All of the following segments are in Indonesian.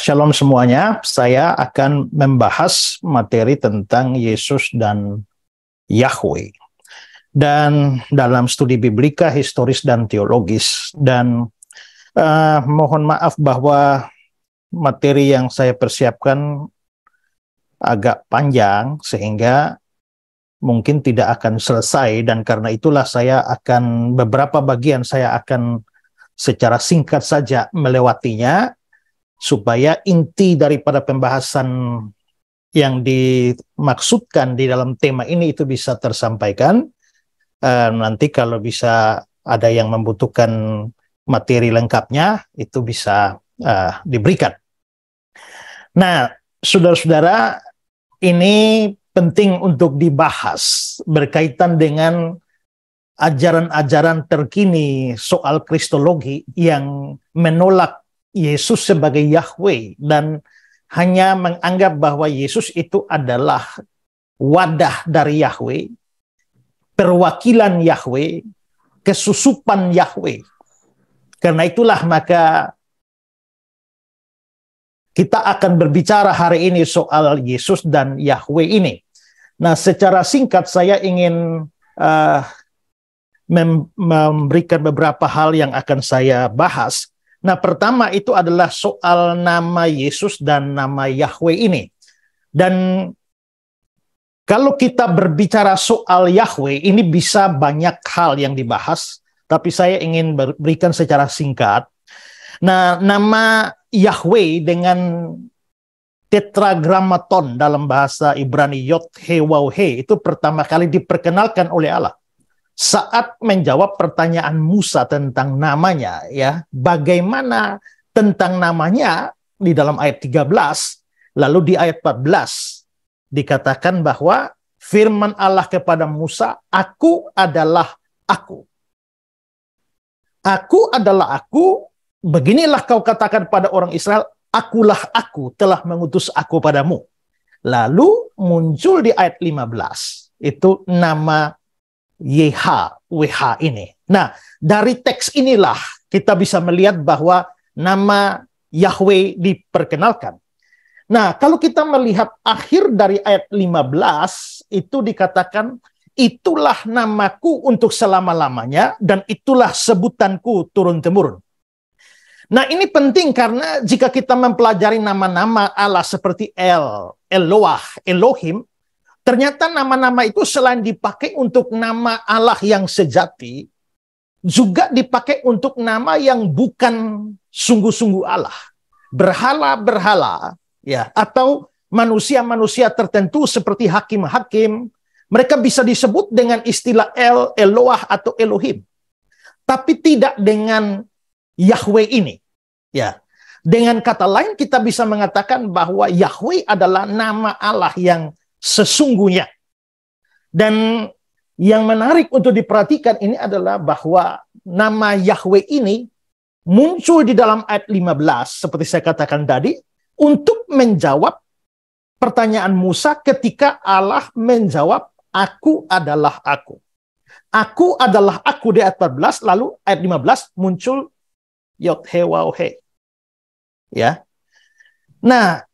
Shalom semuanya. Saya akan membahas materi tentang Yesus dan Yahweh. Dan dalam studi biblika, historis, dan teologis. Dan mohon maaf bahwa materi yang saya persiapkan agak panjang, sehingga mungkin tidak akan selesai. Dan karena itulah beberapa bagian saya akan secara singkat saja melewatinya, supaya inti daripada pembahasan yang dimaksudkan di dalam tema ini itu bisa tersampaikan. Nanti kalau bisa ada yang membutuhkan materi lengkapnya, itu bisa diberikan. Nah, saudara-saudara, ini penting untuk dibahas berkaitan dengan ajaran-ajaran terkini soal kristologi yang menolak Yesus sebagai Yahweh dan hanya menganggap bahwa Yesus itu adalah wadah dari Yahweh, perwakilan Yahweh, kesusupan Yahweh. Karena itulah maka kita akan berbicara hari ini soal Yesus dan Yahweh ini. Nah, secara singkat saya ingin memberikan beberapa hal yang akan saya bahas. Nah, pertama itu adalah soal nama Yesus dan nama Yahweh ini. Dan kalau kita berbicara soal Yahweh, ini bisa banyak hal yang dibahas, tapi saya ingin berikan secara singkat. Nah, nama Yahweh dengan tetragrammaton dalam bahasa Ibrani Yod-He-Waw-He itu pertama kali diperkenalkan oleh Allah saat menjawab pertanyaan Musa tentang namanya, ya, bagaimana tentang namanya di dalam ayat 13, lalu di ayat 14 dikatakan bahwa firman Allah kepada Musa, "Aku adalah aku. Aku adalah aku, beginilah kau katakan pada orang Israel, akulah aku telah mengutus aku padamu." Lalu muncul di ayat 15, itu nama YHWH ini. Nah, dari teks inilah kita bisa melihat bahwa nama Yahweh diperkenalkan. Nah, kalau kita melihat akhir dari ayat 15, itu dikatakan, "Itulah namaku untuk selama-lamanya, dan itulah sebutanku turun-temurun." Nah, ini penting karena jika kita mempelajari nama-nama Allah seperti El, Eloah, Elohim, ternyata nama-nama itu selain dipakai untuk nama Allah yang sejati, juga dipakai untuk nama yang bukan sungguh-sungguh Allah. Berhala-berhala, ya, atau manusia-manusia tertentu seperti hakim-hakim, mereka bisa disebut dengan istilah El, Eloah, atau Elohim. Tapi tidak dengan Yahweh ini. Ya. Dengan kata lain kita bisa mengatakan bahwa Yahweh adalah nama Allah yang sesungguhnya. Dan yang menarik untuk diperhatikan ini adalah bahwa nama Yahweh ini muncul di dalam ayat 15, seperti saya katakan tadi, untuk menjawab pertanyaan Musa ketika Allah menjawab, "Aku adalah aku." Aku adalah aku di ayat 14, lalu ayat 15 muncul Yod-He-Waw-He. Ya. Nah,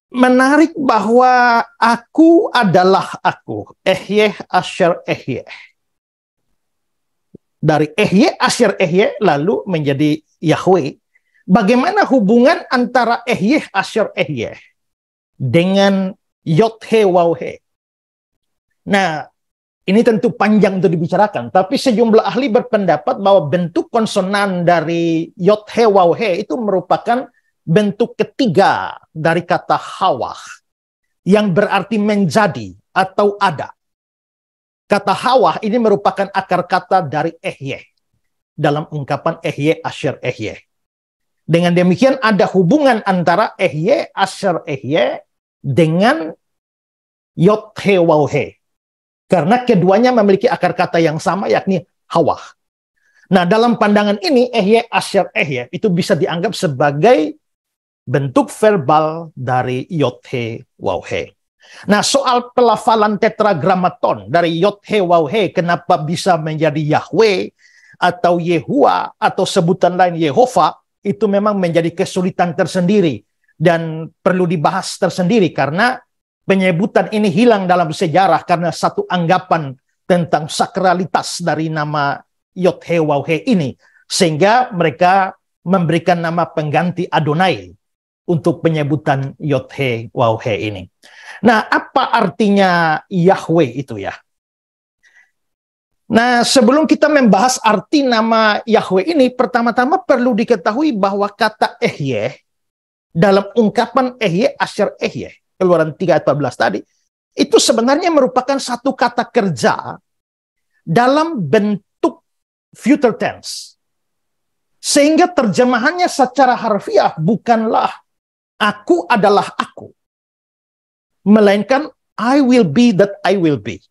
menarik bahwa aku adalah aku. Ehyeh Asher Ehyeh. Dari Ehyeh Asher Ehyeh lalu menjadi Yahweh. Bagaimana hubungan antara Ehyeh Asher Ehyeh dengan Yod-He-Waw-He? Nah, ini tentu panjang untuk dibicarakan, tapi sejumlah ahli berpendapat bahwa bentuk konsonan dari Yod-He-Waw-He itu merupakan bentuk ketiga dari kata hawah, yang berarti menjadi atau ada. Kata hawah ini merupakan akar kata dari Ehyeh, dalam ungkapan Ehyeh Asher Ehyeh. Dengan demikian ada hubungan antara Ehyeh Asher Ehyeh dengan Yod-He-Waw-He, karena keduanya memiliki akar kata yang sama, yakni hawah. Nah, dalam pandangan ini, Ehyeh Asher Ehyeh itu bisa dianggap sebagai bentuk verbal dari Yod-He-Waw-He. Nah, soal pelafalan tetragrammaton dari Yod-He-Waw-He, kenapa bisa menjadi Yahweh atau Yehua atau sebutan lain Yehova, itu memang menjadi kesulitan tersendiri dan perlu dibahas tersendiri karena penyebutan ini hilang dalam sejarah karena satu anggapan tentang sakralitas dari nama Yod-He-Waw-He ini, sehingga mereka memberikan nama pengganti Adonai untuk penyebutan Yod-He-Waw-He ini. Nah, apa artinya Yahweh itu ya? Nah, sebelum kita membahas arti nama Yahweh ini, pertama-tama perlu diketahui bahwa kata Ehyeh dalam ungkapan Ehyeh Asher Ehyeh, Keluaran 3 ayat 14 tadi, itu sebenarnya merupakan satu kata kerja dalam bentuk future tense. Sehingga terjemahannya secara harfiah bukanlah aku adalah aku, melainkan I will be that I will be.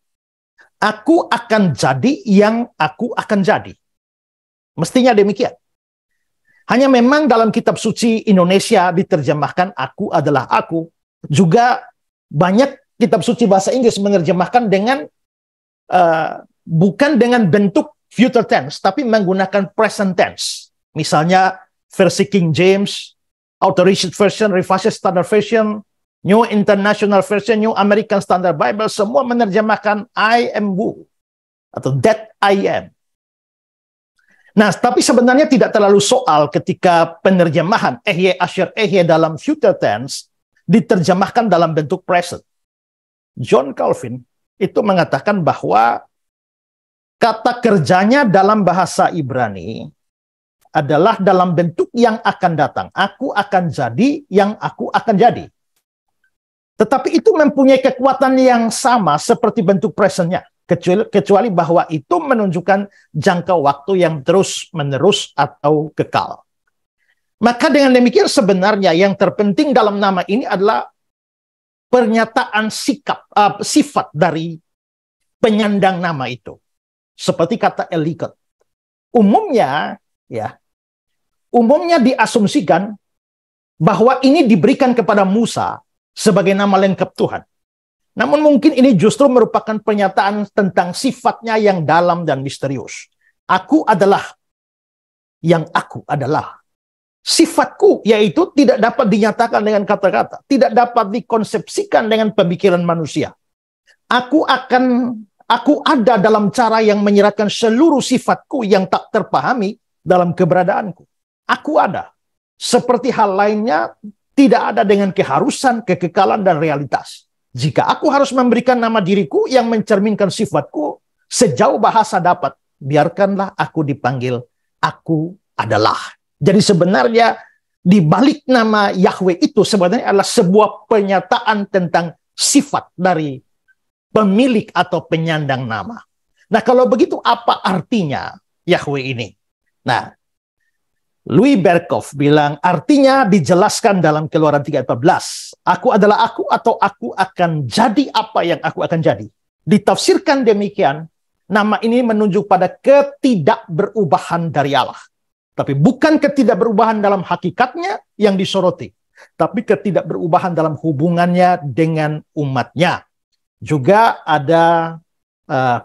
Aku akan jadi yang aku akan jadi. Mestinya demikian. Hanya memang dalam kitab suci Indonesia diterjemahkan aku adalah aku. Juga banyak kitab suci bahasa Inggris menerjemahkan dengan bukan dengan bentuk future tense, tapi menggunakan present tense. Misalnya versi King James, Authorized Version, Revised Standard Version, New International Version, New American Standard Bible, semua menerjemahkan I am who, atau that I am. Nah, tapi sebenarnya tidak terlalu soal ketika penerjemahan Ehyeh Asher Ehyeh dalam future tense diterjemahkan dalam bentuk present. John Calvin itu mengatakan bahwa kata kerjanya dalam bahasa Ibrani adalah dalam bentuk yang akan datang. Aku akan jadi yang aku akan jadi. Tetapi itu mempunyai kekuatan yang sama seperti bentuk presentnya. Kecuali bahwa itu menunjukkan jangka waktu yang terus-menerus atau kekal. Maka dengan demikian sebenarnya yang terpenting dalam nama ini adalah pernyataan sifat dari penyandang nama itu. Seperti kata Elikot. Umumnya diasumsikan bahwa ini diberikan kepada Musa sebagai nama lengkap Tuhan. Namun mungkin ini justru merupakan pernyataan tentang sifatnya yang dalam dan misterius. Aku adalah yang aku adalah. Sifatku yaitu tidak dapat dinyatakan dengan kata-kata, tidak dapat dikonsepsikan dengan pemikiran manusia. Aku ada dalam cara yang menyeratkan seluruh sifatku yang tak terpahami dalam keberadaanku. Aku ada. Seperti hal lainnya, tidak ada dengan keharusan, kekekalan, dan realitas. Jika aku harus memberikan nama diriku yang mencerminkan sifatku, sejauh bahasa dapat, biarkanlah aku dipanggil aku adalah. Jadi sebenarnya di balik nama Yahweh itu sebenarnya adalah sebuah pernyataan tentang sifat dari pemilik atau penyandang nama. Nah, kalau begitu apa artinya Yahweh ini? Nah, Louis Berkhof bilang artinya dijelaskan dalam Keluaran 3:14. Aku adalah aku atau aku akan jadi apa yang aku akan jadi. Ditafsirkan demikian, nama ini menunjuk pada ketidakberubahan dari Allah. Tapi bukan ketidakberubahan dalam hakikatnya yang disoroti, tapi ketidakberubahan dalam hubungannya dengan umatnya. Juga ada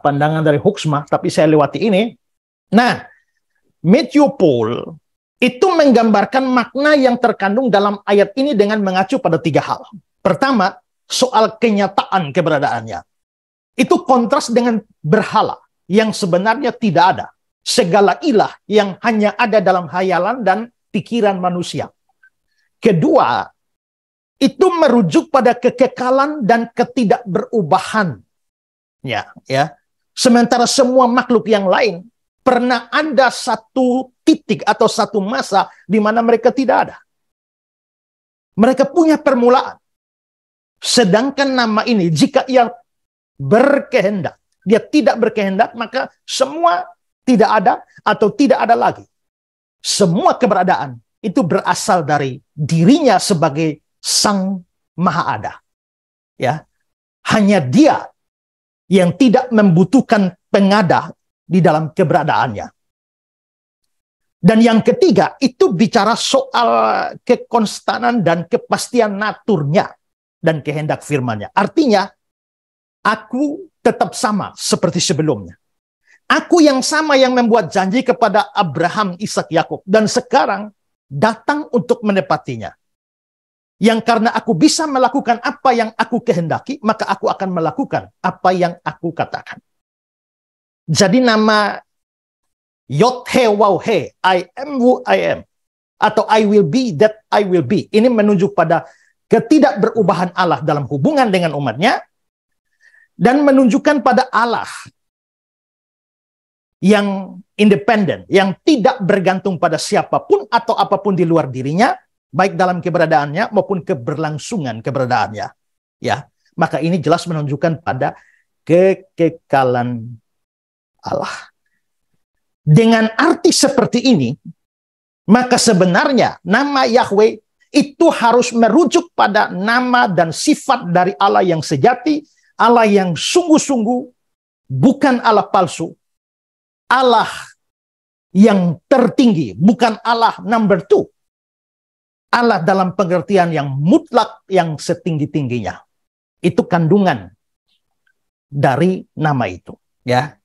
pandangan dari Hoeksma, tapi saya lewati ini. Nah, Matthew Paul itu menggambarkan makna yang terkandung dalam ayat ini dengan mengacu pada 3 hal. Pertama, soal kenyataan keberadaannya. Itu kontras dengan berhala yang sebenarnya tidak ada. Segala ilah yang hanya ada dalam hayalan dan pikiran manusia. Kedua, itu merujuk pada kekekalan dan ketidakberubahan. Ya. Sementara semua makhluk yang lain pernah ada satu titik atau satu masa di mana mereka tidak ada. Mereka punya permulaan. Sedangkan nama ini, jika ia berkehendak, dia tidak berkehendak, maka semua tidak ada atau tidak ada lagi. Semua keberadaan itu berasal dari dirinya sebagai Sang Maha Ada. Ya, hanya Dia yang tidak membutuhkan pengada di dalam keberadaannya. Dan yang ketiga, itu bicara soal kekonstanan dan kepastian naturnya dan kehendak firman-Nya. Artinya, aku tetap sama seperti sebelumnya. Aku yang sama yang membuat janji kepada Abraham, Ishak, Yakub. Dan sekarang datang untuk menepatinya. Yang karena aku bisa melakukan apa yang aku kehendaki, maka aku akan melakukan apa yang aku katakan. Jadi nama Yod-He Waw-He, I am who I am, atau I will be that I will be, ini menunjuk pada ketidakberubahan Allah dalam hubungan dengan umatnya, dan menunjukkan pada Allah yang independen, yang tidak bergantung pada siapapun atau apapun di luar dirinya, baik dalam keberadaannya maupun keberlangsungan keberadaannya. Ya, maka ini jelas menunjukkan pada kekekalan Allah. Dengan arti seperti ini, maka sebenarnya nama Yahweh itu harus merujuk pada nama dan sifat dari Allah yang sejati, Allah yang sungguh-sungguh, bukan Allah palsu, Allah yang tertinggi, bukan Allah number two. Allah dalam pengertian yang mutlak, yang setinggi-tingginya. Itu kandungan dari nama itu. Ya.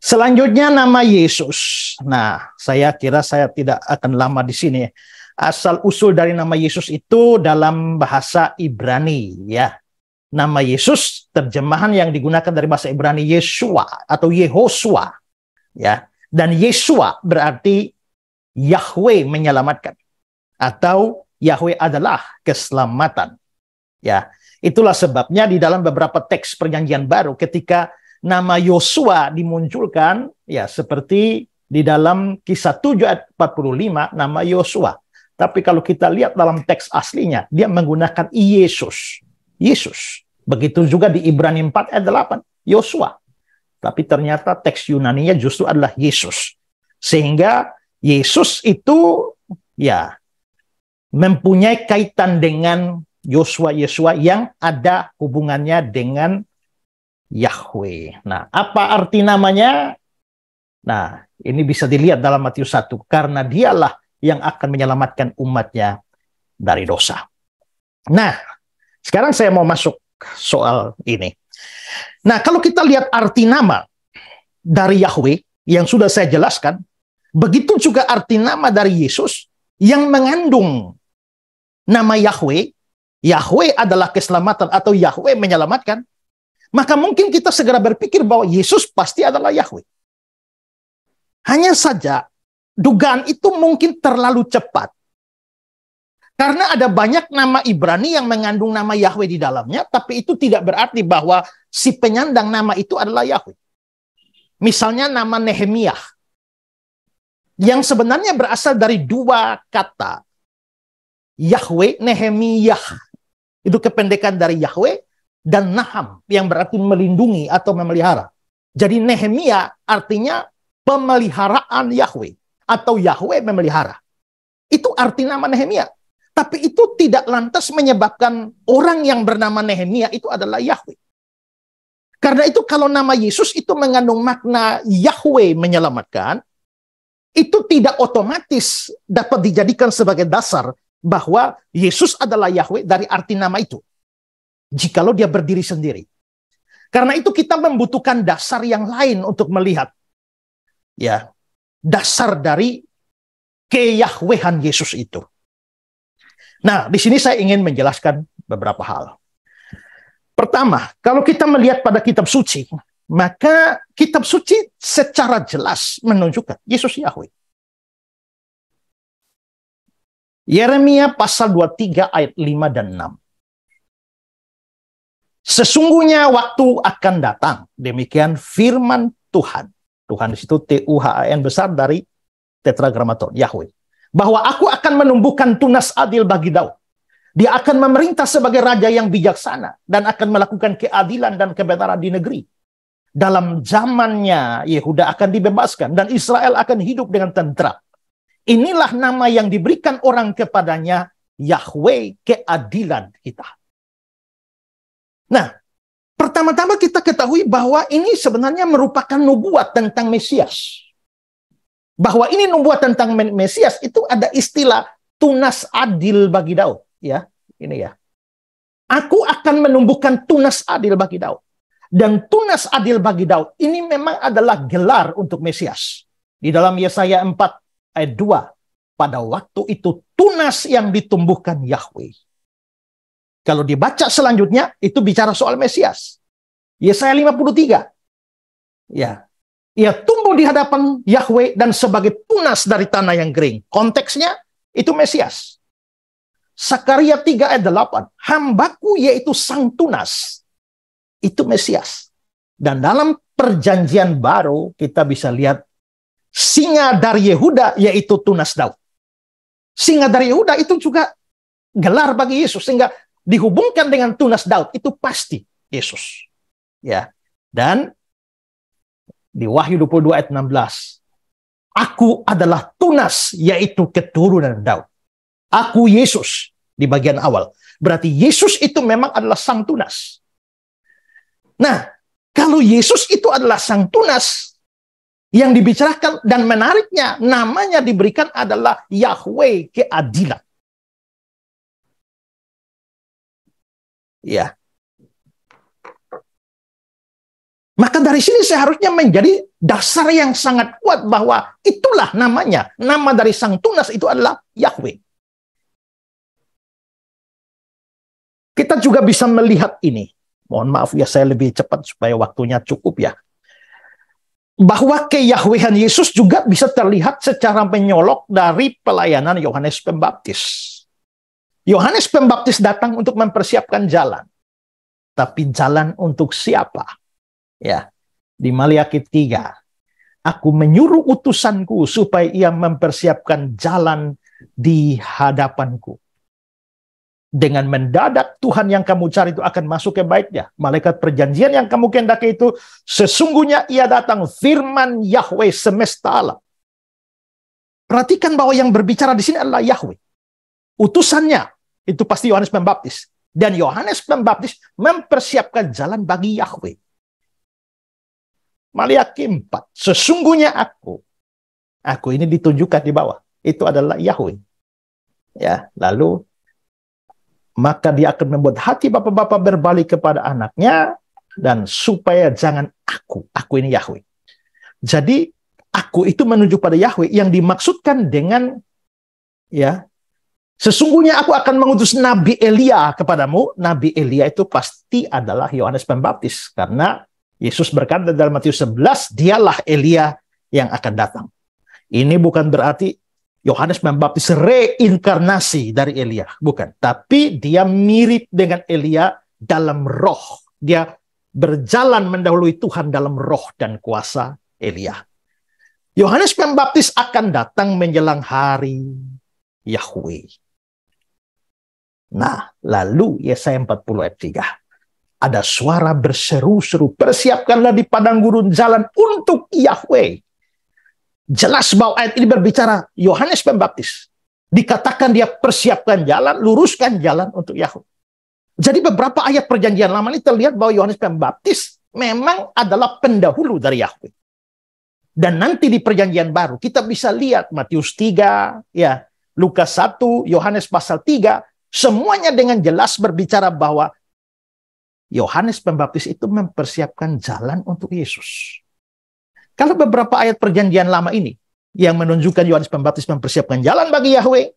Selanjutnya nama Yesus. Nah, saya kira saya tidak akan lama di sini. Asal-usul dari nama Yesus itu dalam bahasa Ibrani. Ya. Nama Yesus, terjemahan yang digunakan dari bahasa Ibrani Yeshua atau Yehosua. Ya. Dan Yeshua berarti Yahweh menyelamatkan. Atau Yahweh adalah keselamatan. Ya, itulah sebabnya di dalam beberapa teks Perjanjian Baru ketika nama Yosua dimunculkan, ya seperti di dalam Kisah 7 ayat 45 nama Yosua. Tapi kalau kita lihat dalam teks aslinya, dia menggunakan Yesus. Yesus. Begitu juga di Ibrani 4 ayat 8, Yosua. Tapi ternyata teks Yunaninya justru adalah Yesus. Sehingga Yesus itu ya mempunyai kaitan dengan Yosua yang ada hubungannya dengan Yahweh. Nah, apa arti namanya? Nah, ini bisa dilihat dalam Matius 1. Karena dialah yang akan menyelamatkan umatnya dari dosa. Nah, sekarang saya mau masuk soal ini. Nah, kalau kita lihat arti nama dari Yahweh yang sudah saya jelaskan, begitu juga arti nama dari Yesus yang mengandung nama Yahweh. Yahweh adalah keselamatan atau Yahweh menyelamatkan, maka mungkin kita segera berpikir bahwa Yesus pasti adalah Yahweh. Hanya saja dugaan itu mungkin terlalu cepat. Karena ada banyak nama Ibrani yang mengandung nama Yahweh di dalamnya, tapi itu tidak berarti bahwa si penyandang nama itu adalah Yahweh. Misalnya nama Nehemia, yang sebenarnya berasal dari dua kata. Yahweh, Nehemiah, itu kependekan dari Yahweh, dan Naham, yang berarti melindungi atau memelihara. Jadi Nehemia artinya pemeliharaan Yahweh, atau Yahweh memelihara. Itu arti nama Nehemia. Tapi itu tidak lantas menyebabkan orang yang bernama Nehemia itu adalah Yahweh. Karena itu kalau nama Yesus itu mengandung makna Yahweh menyelamatkan, itu tidak otomatis dapat dijadikan sebagai dasar bahwa Yesus adalah Yahweh dari arti nama itu. Jikalau dia berdiri sendiri. Karena itu kita membutuhkan dasar yang lain untuk melihat. Ya, dasar dari keyahwehan Yesus itu. Nah, di sini saya ingin menjelaskan beberapa hal. Pertama, kalau kita melihat pada kitab suci, maka kitab suci secara jelas menunjukkan Yesus Yahweh. Yeremia pasal 23 ayat 5 dan 6. Sesungguhnya waktu akan datang, demikian firman Tuhan. Tuhan di situ Tuhan besar dari tetragramaton, Yahweh. Bahwa aku akan menumbuhkan tunas adil bagi Daud. Dia akan memerintah sebagai raja yang bijaksana dan akan melakukan keadilan dan kebenaran di negeri. Dalam zamannya Yehuda akan dibebaskan dan Israel akan hidup dengan tentram. Inilah nama yang diberikan orang kepadanya, Yahweh keadilan kita. Nah, pertama-tama kita ketahui bahwa ini sebenarnya merupakan nubuat tentang Mesias. Bahwa ini nubuat tentang Mesias itu ada istilah tunas adil bagi Daud. Ya, ini ya. Aku akan menumbuhkan tunas adil bagi Daud. Dan tunas adil bagi Daud ini memang adalah gelar untuk Mesias. Di dalam Yesaya 4 ayat 2 pada waktu itu tunas yang ditumbuhkan Yahweh. Kalau dibaca selanjutnya, itu bicara soal Mesias. Yesaya 53. Ya, ia tumbuh di hadapan Yahweh dan sebagai tunas dari tanah yang kering. Konteksnya itu Mesias. Sakaria 3 ayat 8. Hambaku yaitu sang tunas. Itu Mesias. Dan dalam perjanjian baru kita bisa lihat singa dari Yehuda yaitu tunas Daud. Singa dari Yehuda itu juga gelar bagi Yesus, sehingga dihubungkan dengan tunas Daud itu pasti Yesus. Ya. Dan di Wahyu 22 ayat 16, aku adalah tunas yaitu keturunan Daud. Aku Yesus di bagian awal. Berarti Yesus itu memang adalah sang tunas. Nah, kalau Yesus itu adalah sang tunas, yang dibicarakan dan menariknya namanya diberikan adalah Yahweh keadilan. Ya. Maka dari sini seharusnya menjadi dasar yang sangat kuat bahwa itulah namanya. Nama dari sang tunas itu adalah Yahweh. Kita juga bisa melihat ini. Mohon maaf ya, saya lebih cepat supaya waktunya cukup ya. Bahwa keyahwehan Yesus juga bisa terlihat secara menyolok dari pelayanan Yohanes Pembaptis. Yohanes Pembaptis datang untuk mempersiapkan jalan. Tapi jalan untuk siapa? Ya, di Maliaki 3. Aku menyuruh utusanku supaya ia mempersiapkan jalan di hadapanku. Dengan mendadak Tuhan yang kamu cari itu akan masuk ke baitnya. Malaikat perjanjian yang kamu kehendaki itu sesungguhnya ia datang, firman Yahweh semesta alam. Perhatikan bahwa yang berbicara di sini adalah Yahweh. Utusannya itu pasti Yohanes Pembaptis. Dan Yohanes Pembaptis mempersiapkan jalan bagi Yahweh. Maliaki 4. Sesungguhnya aku ini ditunjukkan di bawah. Itu adalah Yahweh. Ya, lalu maka dia akan membuat hati bapak-bapak berbalik kepada anaknya, dan supaya jangan aku ini Yahweh. Jadi aku itu menuju pada Yahweh yang dimaksudkan dengan ya, sesungguhnya aku akan mengutus Nabi Elia kepadamu. Nabi Elia itu pasti adalah Yohanes Pembaptis, karena Yesus berkata dalam Matius 11, dialah Elia yang akan datang. Ini bukan berarti Yohanes Pembaptis reinkarnasi dari Elia, bukan. Tapi dia mirip dengan Elia dalam roh. Dia berjalan mendahului Tuhan dalam roh dan kuasa Elia. Yohanes Pembaptis akan datang menjelang hari Yahweh. Nah, lalu Yesaya 40 ayat 3. Ada suara berseru-seru, persiapkanlah di padang gurun jalan untuk Yahweh. Jelas bahwa ayat ini berbicara Yohanes Pembaptis. Dikatakan dia persiapkan jalan, luruskan jalan untuk Yahweh. Jadi beberapa ayat perjanjian lama ini terlihat bahwa Yohanes Pembaptis memang adalah pendahulu dari Yahweh. Dan nanti di perjanjian baru kita bisa lihat Matius 3, ya, Lukas 1, Yohanes pasal 3, semuanya dengan jelas berbicara bahwa Yohanes Pembaptis itu mempersiapkan jalan untuk Yesus. Kalau beberapa ayat perjanjian lama ini yang menunjukkan Yohanes Pembaptis mempersiapkan jalan bagi Yahweh,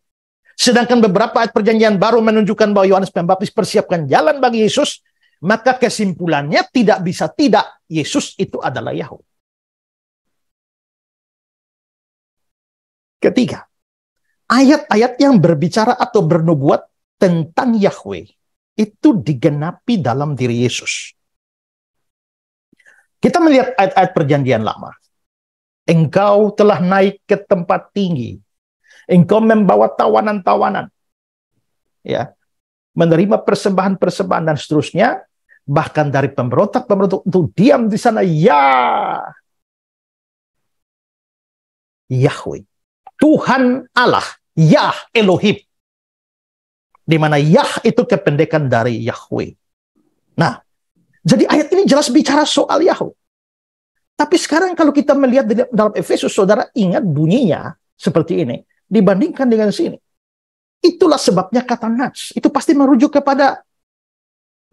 sedangkan beberapa ayat perjanjian baru menunjukkan bahwa Yohanes Pembaptis persiapkan jalan bagi Yesus, maka kesimpulannya tidak bisa tidak, Yesus itu adalah Yahweh. Ketiga, ayat-ayat yang berbicara atau bernubuat tentang Yahweh itu digenapi dalam diri Yesus. Kita melihat ayat-ayat perjanjian lama. Engkau telah naik ke tempat tinggi. Engkau membawa tawanan-tawanan. Ya, menerima persembahan-persembahan dan seterusnya. Bahkan dari pemberontak-pemberontak untuk diam di sana. Ya, Yahweh. Tuhan Allah. Yah Elohim. Di mana Yah itu kependekan dari Yahweh. Nah, jadi ayat ini jelas bicara soal Yahweh. Tapi sekarang kalau kita melihat dalam Efesus, saudara ingat bunyinya seperti ini. Dibandingkan dengan sini. Itulah sebabnya kata nats. Itu pasti merujuk kepada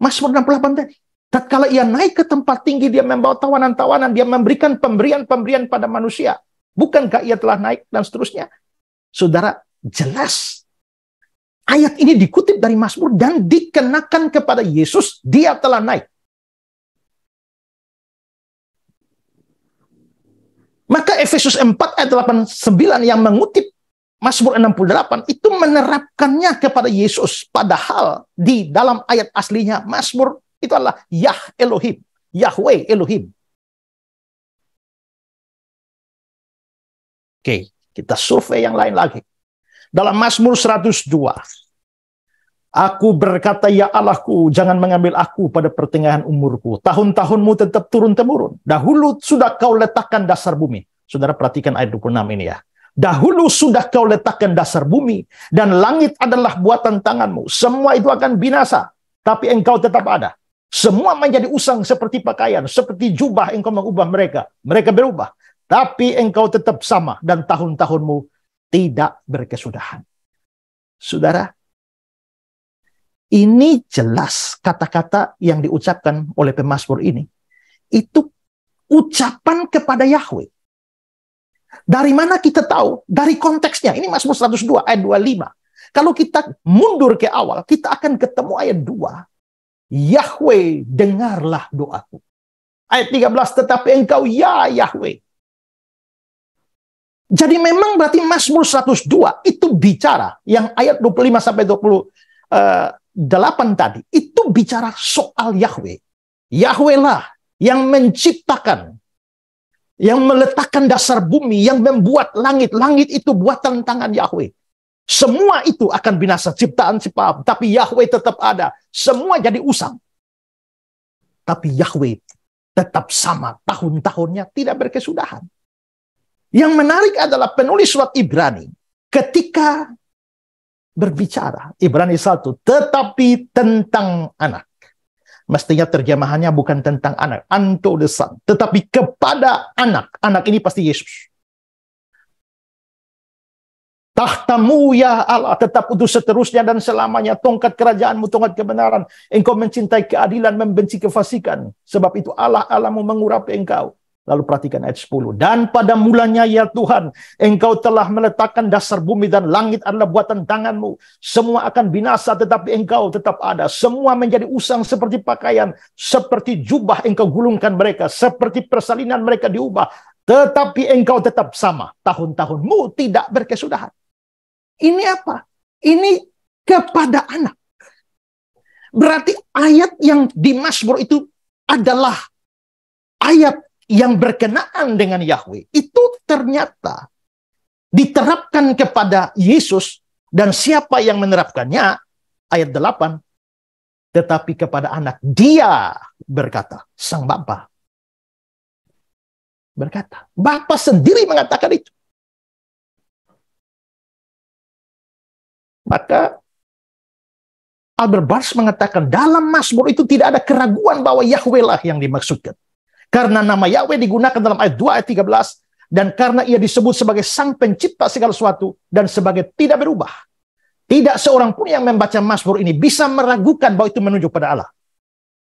Mazmur 68 tadi. Tatkala ia naik ke tempat tinggi, dia membawa tawanan-tawanan. Dia memberikan pemberian-pemberian pada manusia. Bukankah ia telah naik dan seterusnya? Saudara, jelas ayat ini dikutip dari Mazmur dan dikenakan kepada Yesus, dia telah naik. Maka Efesus 4 ayat 8-9 yang mengutip Mazmur 68 itu menerapkannya kepada Yesus. Padahal di dalam ayat aslinya Mazmur itu adalah Yah Elohim, Yahweh Elohim. Oke, kita survei yang lain lagi. Dalam Mazmur 102, aku berkata, ya Allahku, jangan mengambil aku pada pertengahan umurku. Tahun-tahunmu tetap turun-temurun. Dahulu sudah kau letakkan dasar bumi. Saudara perhatikan ayat 26 ini ya. Dahulu sudah kau letakkan dasar bumi, dan langit adalah buatan tanganmu. Semua itu akan binasa, tapi engkau tetap ada. Semua menjadi usang seperti pakaian, seperti jubah engkau mengubah mereka. Mereka berubah, tapi engkau tetap sama, dan tahun-tahunmu tidak berkesudahan. Saudara, ini jelas kata-kata yang diucapkan oleh pemazmur ini. Itu ucapan kepada Yahweh. Dari mana kita tahu? Dari konteksnya. Ini Mazmur 102 ayat 25. Kalau kita mundur ke awal, kita akan ketemu ayat 2. Yahweh, dengarlah doaku. Ayat 13, tetapi engkau ya Yahweh. Jadi memang berarti Mazmur 102 itu bicara, yang ayat 25-28 tadi, itu bicara soal Yahweh. Yahweh lah yang menciptakan, yang meletakkan dasar bumi, yang membuat langit. Langit itu buatan tangan Yahweh. Semua itu akan binasa, ciptaan ciptaan, tapi Yahweh tetap ada. Semua jadi usang. Tapi Yahweh tetap sama, tahun-tahunnya tidak berkesudahan. Yang menarik adalah penulis surat Ibrani ketika berbicara, Ibrani 1, tetapi tentang anak. Mestinya terjemahannya bukan tentang anak, unto the son, tetapi kepada anak. Anak ini pasti Yesus. Tahtamu ya Allah tetap untuk seterusnya dan selamanya. Tongkat kerajaanmu, tongkat kebenaran. Engkau mencintai keadilan, membenci kefasikan. Sebab itu Allah Allahmu mengurapi engkau. Lalu perhatikan ayat 10. Dan pada mulanya ya Tuhan, engkau telah meletakkan dasar bumi dan langit adalah buatan tanganmu. Semua akan binasa tetapi engkau tetap ada. Semua menjadi usang seperti pakaian. Seperti jubah engkau gulungkan mereka. Seperti persalinan mereka diubah. Tetapi engkau tetap sama. Tahun-tahunmu tidak berkesudahan. Ini apa? Ini kepada anak. Berarti ayat yang di Mazmur itu adalah ayat yang berkenaan dengan Yahweh. Itu ternyata diterapkan kepada Yesus, dan siapa yang menerapkannya? Ayat 8. Tetapi kepada anak, dia berkata, sang Bapa berkata. Bapa sendiri mengatakan itu. Maka Albert Barnes mengatakan dalam Mazmur itu tidak ada keraguan bahwa Yahweh lah yang dimaksudkan. Karena nama Yahweh digunakan dalam ayat 2 ayat 13, dan karena ia disebut sebagai sang pencipta segala sesuatu dan sebagai tidak berubah. Tidak seorang pun yang membaca Mazmur ini bisa meragukan bahwa itu menunjuk pada Allah,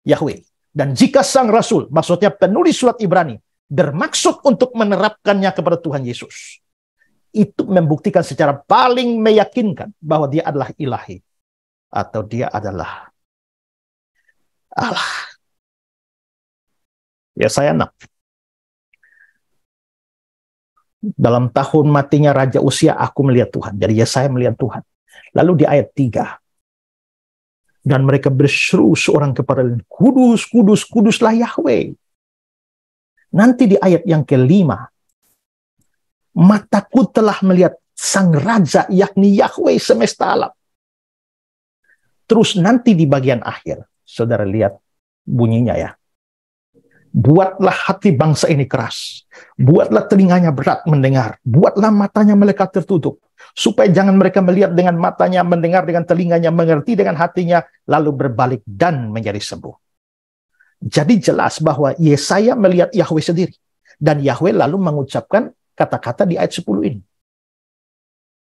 Yahweh. Dan jika sang rasul, maksudnya penulis surat Ibrani, bermaksud untuk menerapkannya kepada Tuhan Yesus, itu membuktikan secara paling meyakinkan bahwa dia adalah ilahi, atau dia adalah Allah. Ya saya 6. Dalam tahun matinya Raja Usia, aku melihat Tuhan. Jadi ya saya melihat Tuhan. Lalu di ayat 3. Dan mereka berseru seorang kepada lain, kudus, kudus, kuduslah Yahweh. Nanti di ayat yang kelima, mataku telah melihat sang Raja, yakni Yahweh semesta alam. Terus nanti di bagian akhir, saudara lihat bunyinya ya. Buatlah hati bangsa ini keras. Buatlah telinganya berat mendengar. Buatlah matanya melekat tertutup. Supaya jangan mereka melihat dengan matanya, mendengar dengan telinganya, mengerti dengan hatinya, lalu berbalik dan menjadi sembuh. Jadi jelas bahwa Yesaya melihat Yahweh sendiri. Dan Yahweh lalu mengucapkan kata-kata di ayat 10 ini.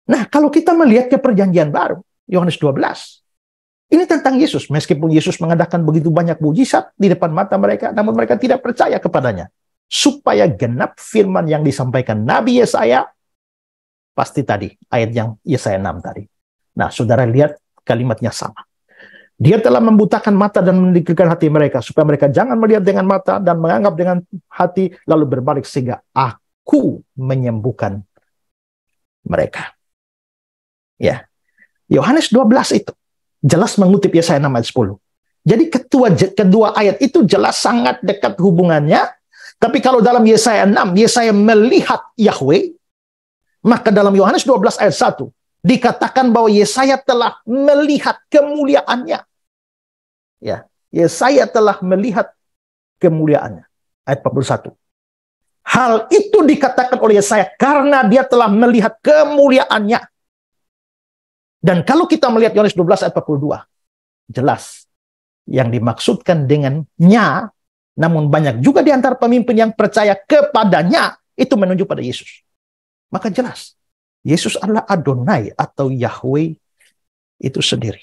Nah, kalau kita melihat ke perjanjian baru, Yohanes 12, ini tentang Yesus. Meskipun Yesus mengadakan begitu banyak mujizat di depan mata mereka, namun mereka tidak percaya kepadanya. Supaya genap firman yang disampaikan Nabi Yesaya, Pasti tadi, ayat yang Yesaya 6 tadi. Nah, saudara lihat kalimatnya sama. Dia telah membutakan mata dan mendikirkan hati mereka, supaya mereka jangan melihat dengan mata dan menganggap dengan hati, lalu berbalik sehingga aku menyembuhkan mereka. Ya, Yohanes 12 itu jelas mengutip Yesaya 6 ayat 10. Jadi kedua ayat itu jelas sangat dekat hubungannya. Tapi kalau dalam Yesaya 6, Yesaya melihat Yahweh, maka dalam Yohanes 12 ayat 1 dikatakan bahwa Yesaya telah melihat kemuliaannya. Ya, Yesaya telah melihat kemuliaannya. Ayat 41. Hal itu dikatakan oleh Yesaya karena dia telah melihat kemuliaannya. Dan kalau kita melihat Yohanes 12 ayat 42, jelas yang dimaksudkan dengan nya, namun banyak juga di antara pemimpin yang percaya kepadanya, itu menunjuk pada Yesus. Maka jelas, Yesus adalah Adonai atau Yahweh itu sendiri.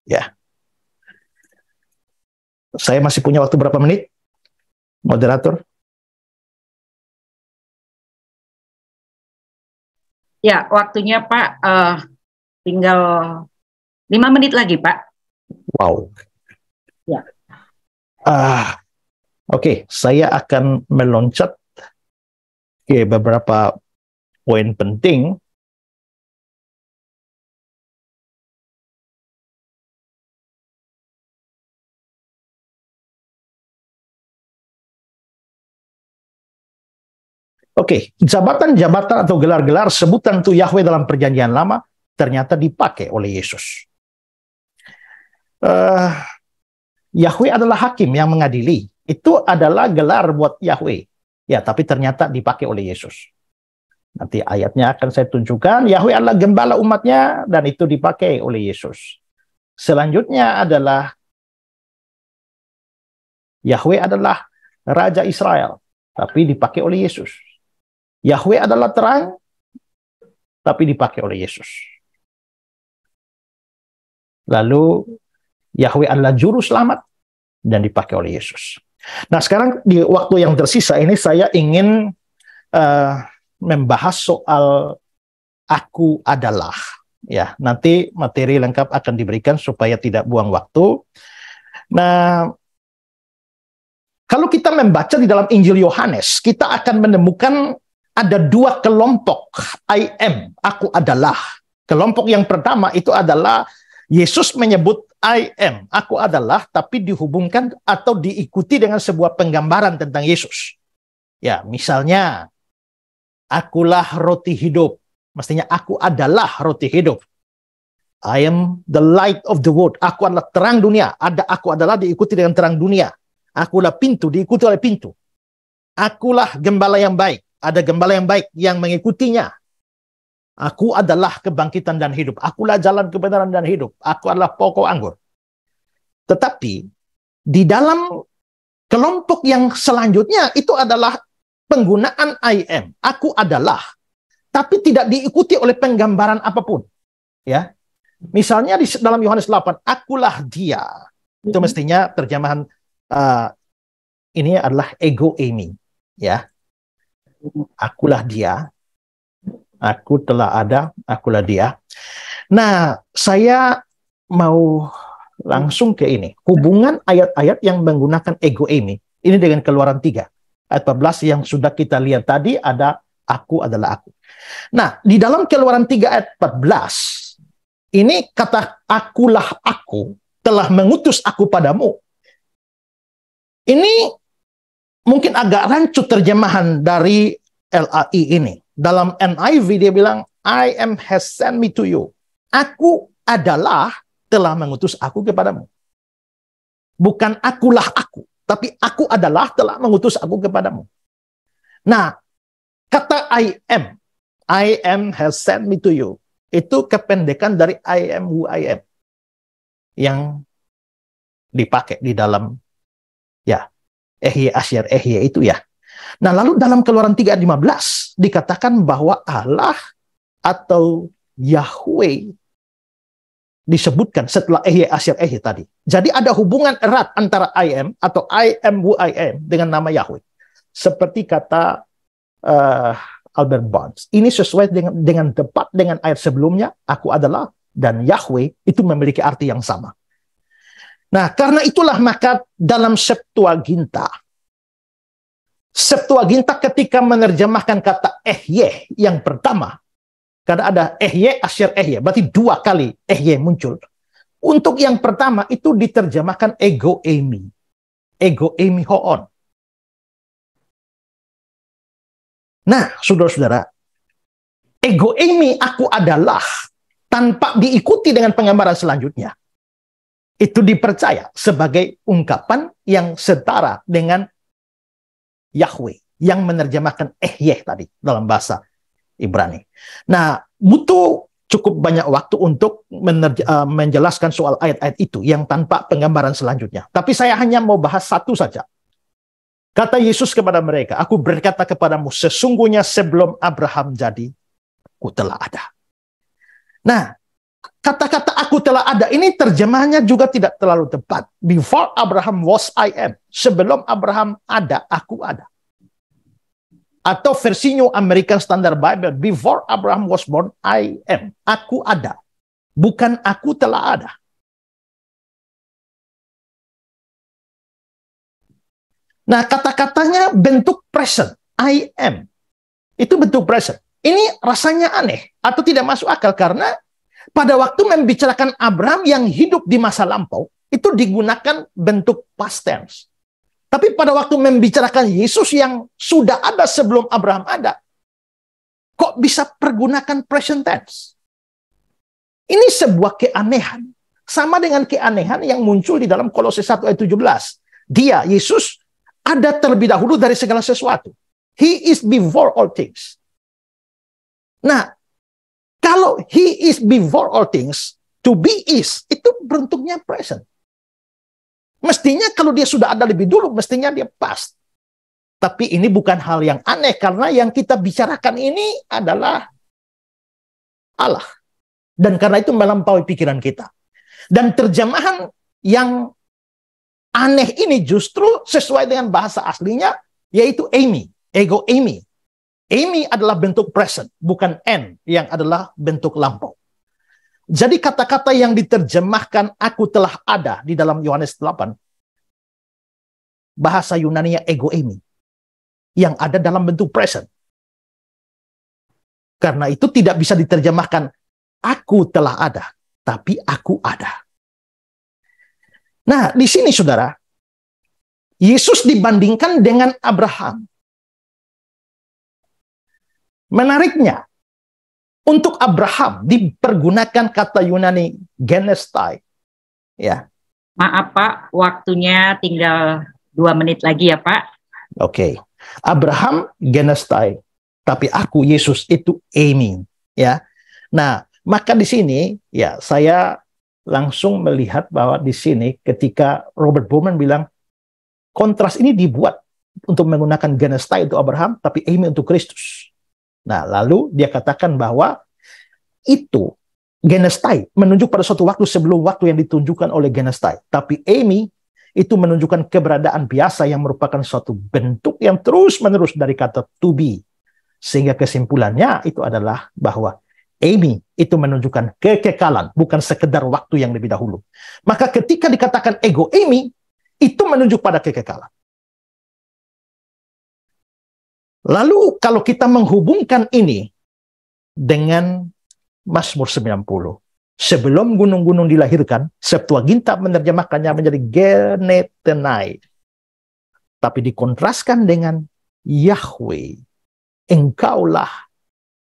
Ya. Saya masih punya waktu berapa menit? Moderator? Ya, waktunya Pak tinggal 5 menit lagi, Pak. Wow. Ya. Oke, saya akan meloncat ke beberapa poin penting. Oke, jabatan-jabatan atau gelar-gelar sebutan untuk Yahweh dalam perjanjian lama ternyata dipakai oleh Yesus. Yahweh adalah hakim yang mengadili. Itu adalah gelar buat Yahweh. Ya, tapi ternyata dipakai oleh Yesus. Nanti ayatnya akan saya tunjukkan. Yahweh adalah gembala umatnya dan itu dipakai oleh Yesus. Selanjutnya adalah Yahweh adalah Raja Israel, tapi dipakai oleh Yesus. Yahweh adalah terang, tapi dipakai oleh Yesus. Lalu Yahweh adalah juru selamat dan dipakai oleh Yesus. Nah, sekarang di waktu yang tersisa ini saya ingin membahas soal aku adalah. Ya, nanti materi lengkap akan diberikan supaya tidak buang waktu. Nah, kalau kita membaca di dalam Injil Yohanes, kita akan menemukan ada dua kelompok I am, aku adalah. Kelompok yang pertama itu adalah Yesus menyebut I am, aku adalah, tapi dihubungkan atau diikuti dengan sebuah penggambaran tentang Yesus. Ya, misalnya, akulah roti hidup. Mestinya aku adalah roti hidup. I am the light of the world. Aku adalah terang dunia. Aku adalah diikuti dengan terang dunia. Akulah pintu, diikuti oleh pintu. Akulah gembala yang baik. Ada gembala yang baik yang mengikutinya. Aku adalah kebangkitan dan hidup. Akulah jalan kebenaran dan hidup. Aku adalah pokok anggur. Tetapi di dalam kelompok yang selanjutnya itu adalah penggunaan I am. Aku adalah. Tapi tidak diikuti oleh penggambaran apapun. Ya. Misalnya di dalam Yohanes 8, akulah dia. Itu mestinya terjemahan ini adalah ego eimi. Ya. Akulah dia, aku telah ada, akulah dia. Nah, saya mau langsung ke ini. Hubungan ayat-ayat yang menggunakan ego eimi. Ini dengan Keluaran 3. Ayat 14 yang sudah kita lihat tadi ada aku adalah aku. Nah, di dalam Keluaran 3 ayat 14, ini kata akulah aku telah mengutus aku padamu. Ini mungkin agak rancu terjemahan dari LAI ini. Dalam NIV dia bilang, I am has sent me to you. Aku adalah telah mengutus aku kepadamu. Bukan akulah aku, tapi aku adalah telah mengutus aku kepadamu. Nah, kata I am has sent me to you, itu kependekan dari I am who I am. Yang dipakai di dalam ya Ehye Asyar Ehye itu ya. Nah, lalu dalam Keluaran 3 ayat 15 dikatakan bahwa Allah atau Yahweh disebutkan setelah Ehye Asyar Ehye tadi. Jadi ada hubungan erat antara I am atau I am who I am dengan nama Yahweh. Seperti kata eh, Albert Barnes. Ini sesuai dengan tepat dengan ayat sebelumnya, aku adalah, dan Yahweh itu memiliki arti yang sama. Nah, karena itulah maka dalam Septuaginta ketika menerjemahkan kata Ehyeh yang pertama, karena ada Ehyeh, Asyir Ehyeh, berarti 2 kali Ehyeh muncul. Untuk yang pertama itu diterjemahkan ego eimi hoon. Nah, saudara-saudara, ego eimi, aku adalah, tanpa diikuti dengan penggambaran selanjutnya, itu dipercaya sebagai ungkapan yang setara dengan Yahweh, yang menerjemahkan Ehyeh tadi dalam bahasa Ibrani. Nah, butuh cukup banyak waktu untuk menjelaskan soal ayat-ayat itu yang tanpa penggambaran selanjutnya. Tapi saya hanya mau bahas satu saja. Kata Yesus kepada mereka, aku berkata kepadamu, sesungguhnya sebelum Abraham jadi, aku telah ada. Nah, kata-kata aku telah ada ini terjemahannya juga tidak terlalu tepat. Before Abraham was I am. Sebelum Abraham ada, aku ada. Atau versi New American Standard Bible, before Abraham was born, I am. Aku ada. Bukan aku telah ada. Nah, kata-katanya bentuk present. I am. Itu bentuk present. Ini rasanya aneh atau tidak masuk akal karena pada waktu membicarakan Abraham yang hidup di masa lampau, itu digunakan bentuk past tense. Tapi pada waktu membicarakan Yesus yang sudah ada sebelum Abraham ada, kok bisa pergunakan present tense? Ini sebuah keanehan. Sama dengan keanehan yang muncul di dalam Kolose 1 ayat 17. Dia, Yesus, ada terlebih dahulu dari segala sesuatu. He is before all things. Nah, kalau he is before all things, to be is, itu bentuknya present. Mestinya kalau dia sudah ada lebih dulu, mestinya dia past. Tapi ini bukan hal yang aneh, karena yang kita bicarakan ini adalah Allah. Dan karena itu melampaui pikiran kita. Dan terjemahan yang aneh ini justru sesuai dengan bahasa aslinya, yaitu eimi, ego eimi. Eimi adalah bentuk present, bukan en yang adalah bentuk lampau. Jadi kata-kata yang diterjemahkan aku telah ada di dalam Yohanes 8, bahasa Yunani ego eimi, yang ada dalam bentuk present. Karena itu tidak bisa diterjemahkan aku telah ada, tapi aku ada. Nah, di sini saudara, Yesus dibandingkan dengan Abraham. Menariknya, untuk Abraham dipergunakan kata Yunani genestai. Ya. Maaf Pak, waktunya tinggal 2 menit lagi ya Pak. Oke. Abraham genestai, tapi aku Yesus itu eimi. Ya. Nah, maka di sini ya saya langsung melihat bahwa di sini ketika Robert Bowman bilang kontras ini dibuat untuk menggunakan genestai untuk Abraham, tapi eimi untuk Kristus. Nah, lalu dia katakan bahwa itu genestai menunjuk pada suatu waktu sebelum waktu yang ditunjukkan oleh genestai. Tapi eimi itu menunjukkan keberadaan biasa yang merupakan suatu bentuk yang terus-menerus dari kata to be. Sehingga kesimpulannya itu adalah bahwa eimi itu menunjukkan kekekalan, bukan sekedar waktu yang lebih dahulu. Maka ketika dikatakan ego eimi, itu menunjuk pada kekekalan. Lalu kalau kita menghubungkan ini dengan Mazmur 90, sebelum gunung-gunung dilahirkan, Septuaginta menerjemahkannya menjadi genetenai. Tapi dikontraskan dengan Yahweh, engkaulah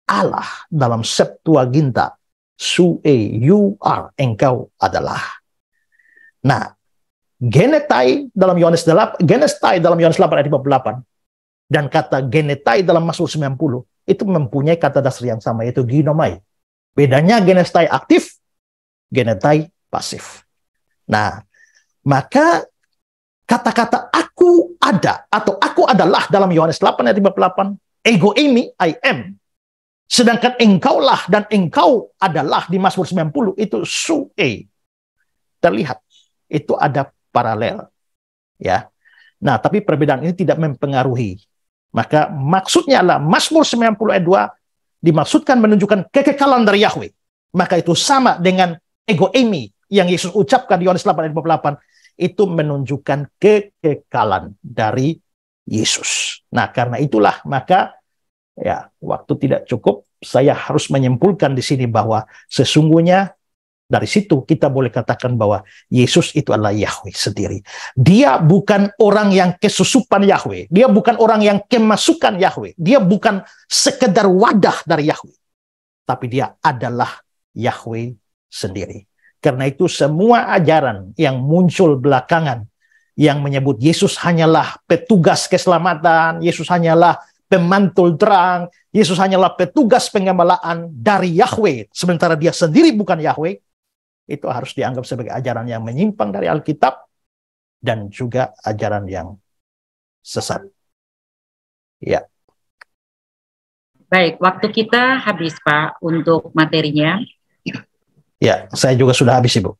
Allah dalam Septuaginta, sue, you are, engkau adalah. Nah, genetai dalam Yohanes 8, genestai dalam Yohanes 8 ayat 58, dan kata genetai dalam Mazmur 90 itu mempunyai kata dasar yang sama, yaitu ginomai. Bedanya genestai aktif, genetai pasif. Nah, maka kata-kata aku ada atau aku adalah dalam Yohanes 8 ayat 58, ego eimi, I am. Sedangkan engkaulah dan engkau adalah di Mazmur 90 itu sue. Terlihat itu ada paralel. Ya. Nah, tapi perbedaan ini tidak mempengaruhi Maka maksudnya adalah Mazmur 90 ayat 2 dimaksudkan menunjukkan kekekalan dari Yahweh. Maka itu sama dengan ego eimi yang Yesus ucapkan di Yohanes 8 ayat 58, itu menunjukkan kekekalan dari Yesus. Nah, karena itulah maka ya waktu tidak cukup, saya harus menyimpulkan di sini bahwa sesungguhnya dari situ kita boleh katakan bahwa Yesus itu adalah Yahweh sendiri. Dia bukan orang yang kesusupan Yahweh. Dia bukan orang yang kemasukan Yahweh. Dia bukan sekedar wadah dari Yahweh. Tapi dia adalah Yahweh sendiri. Karena itu semua ajaran yang muncul belakangan yang menyebut Yesus hanyalah petugas keselamatan, Yesus hanyalah pemantul terang, Yesus hanyalah petugas pengembalaan dari Yahweh, sementara dia sendiri bukan Yahweh, itu harus dianggap sebagai ajaran yang menyimpang dari Alkitab dan juga ajaran yang sesat. Ya. Baik, waktu kita habis Pak untuk materinya. Ya, saya juga sudah habis Ibu.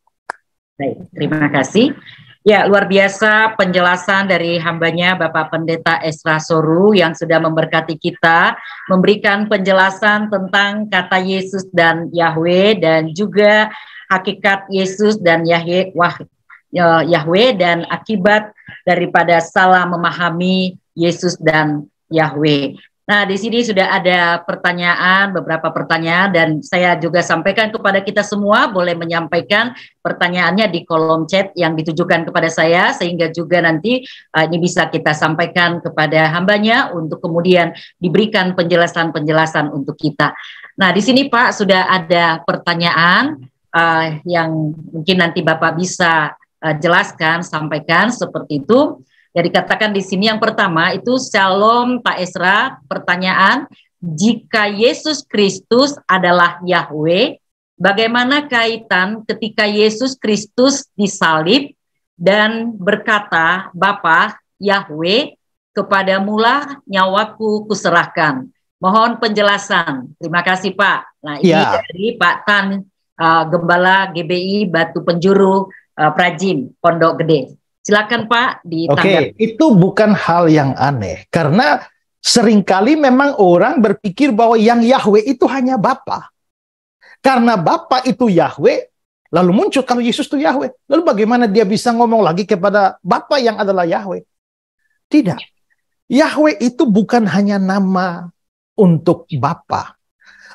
Baik, terima kasih. Ya, luar biasa penjelasan dari hambanya Bapak Pendeta Esra Soru yang sudah memberkati kita, memberikan penjelasan tentang kata Yesus dan Yahweh dan juga hakikat Yesus dan Yahweh dan akibat daripada salah memahami Yesus dan Yahweh. Nah, di sini sudah ada pertanyaan, beberapa pertanyaan, dan saya juga sampaikan kepada kita semua, boleh menyampaikan pertanyaannya di kolom chat yang ditujukan kepada saya, sehingga juga nanti ini bisa kita sampaikan kepada hambanya untuk kemudian diberikan penjelasan-penjelasan untuk kita. Nah, di sini Pak sudah ada pertanyaan yang mungkin nanti Bapak bisa jelaskan, sampaikan seperti itu. Jadi dikatakan di sini yang pertama itu Shalom Pak Esra, pertanyaan, jika Yesus Kristus adalah Yahweh, bagaimana kaitan ketika Yesus Kristus disalib dan berkata, Bapa Yahweh, kepadamulah nyawaku kuserahkan. Mohon penjelasan. Terima kasih Pak. Nah ini dari Pak Tan, Gembala GBI Batu Penjuru Prajim Pondok Gede. Silakan Pak ditanggapi. Oke, itu bukan hal yang aneh. Karena seringkali memang orang berpikir bahwa yang Yahweh itu hanya Bapa. Karena Bapa itu Yahweh, lalu muncul kalau Yesus itu Yahweh. Lalu bagaimana dia bisa ngomong lagi kepada Bapa yang adalah Yahweh? Tidak. Yahweh itu bukan hanya nama untuk Bapa,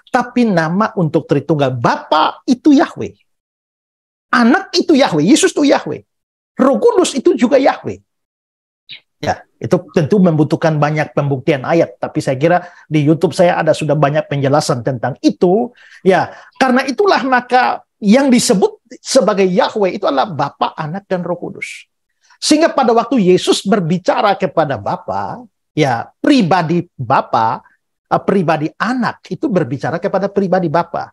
tapi nama untuk Tritunggal. Bapa itu Yahweh. Anak itu Yahweh. Yesus itu Yahweh. Roh Kudus itu juga Yahweh. Ya, itu tentu membutuhkan banyak pembuktian ayat, tapi saya kira di YouTube saya ada sudah banyak penjelasan tentang itu. Ya, karena itulah maka yang disebut sebagai Yahweh itu adalah Bapa, Anak, dan Roh Kudus. Sehingga pada waktu Yesus berbicara kepada Bapa, ya pribadi Bapa, pribadi Anak itu berbicara kepada pribadi Bapa.